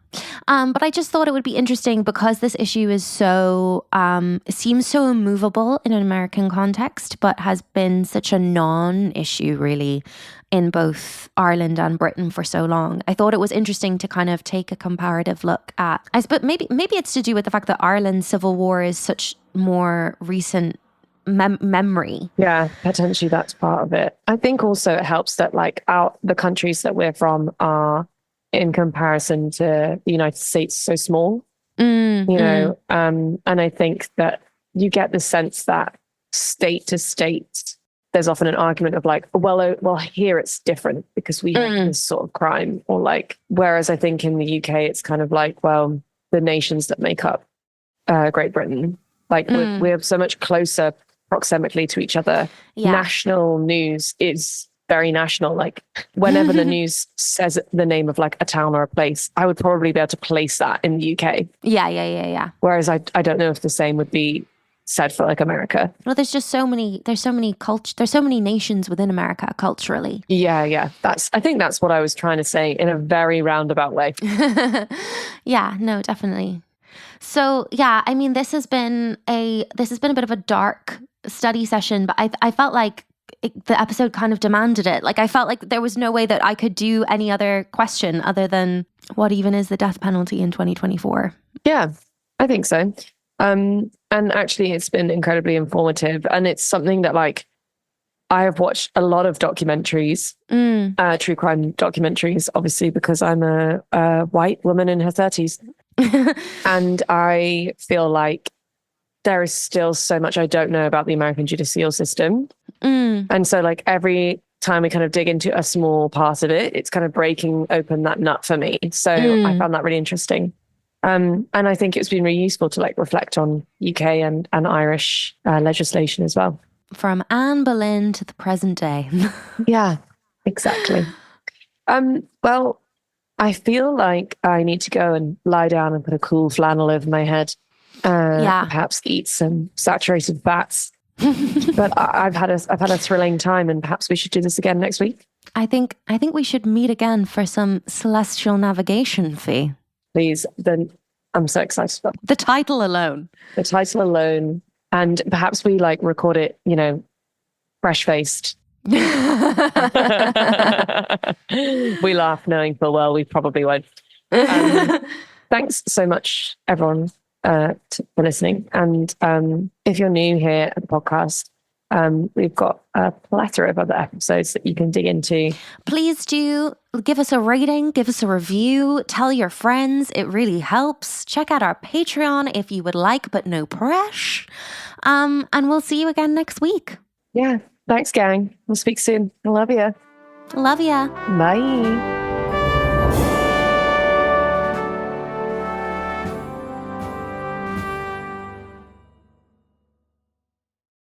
But I just thought it would be interesting because this issue is seems so immovable in an American context, but has been such a non-issue really in both Ireland and Britain for so long. I thought it was interesting to kind of take a comparative look at, I suppose maybe it's to do with the fact that Ireland's civil war is such more recent memory. Yeah, potentially that's part of it. I think also it helps that the countries that we're from are, in comparison to the United States, so small, and I think that you get the sense that state to state, there's often an argument of well, here it's different because we have this sort of crime, or whereas I think in the UK, it's kind of well, the nations that make up Great Britain, we're so much closer proximity to each other. Yeah. National news is very national. Whenever the news says the name of a town or a place, I would probably be able to place that in the UK. Yeah. Whereas I don't know if the same would be said for America. Well, there's so many nations within America culturally. Yeah. I think that's what I was trying to say in a very roundabout way. Yeah, no, definitely. So yeah, I mean, this has been a bit of a dark study session, but I felt like the episode kind of demanded it. I felt like there was no way that I could do any other question other than what even is the death penalty in 2024? Yeah, I think so. And actually it's been incredibly informative, and it's something that I have watched a lot of documentaries, true crime documentaries, obviously because I'm a white woman in her 30s. And I feel like there is still so much I don't know about the American judicial system. And so like every time we kind of dig into a small part of it, it's kind of breaking open that nut for me. So I found that really interesting. And I think it's been really useful to like reflect on UK and Irish legislation as well. From Anne Boleyn to the present day. Yeah, exactly. Well, I feel like I need to go and lie down and put a cool flannel over my head. Perhaps eat some saturated fats. But I've had a thrilling time, and perhaps we should do this again next week. I think we should meet again for some celestial navigation, Fi. Please, then I'm so excited about the title alone. The title alone, and perhaps we like record it, fresh faced. We laugh knowing full well we probably won't. Thanks so much, everyone, for listening. And if you're new here at the podcast, we've got a plethora of other episodes that you can dig into. Please do give us a rating, give us a review, tell your friends. It really helps. Check out our Patreon if you would like, but no pressure. And we'll see you again next week. Yeah. Thanks, gang. We'll speak soon. I love you. Love ya. Bye.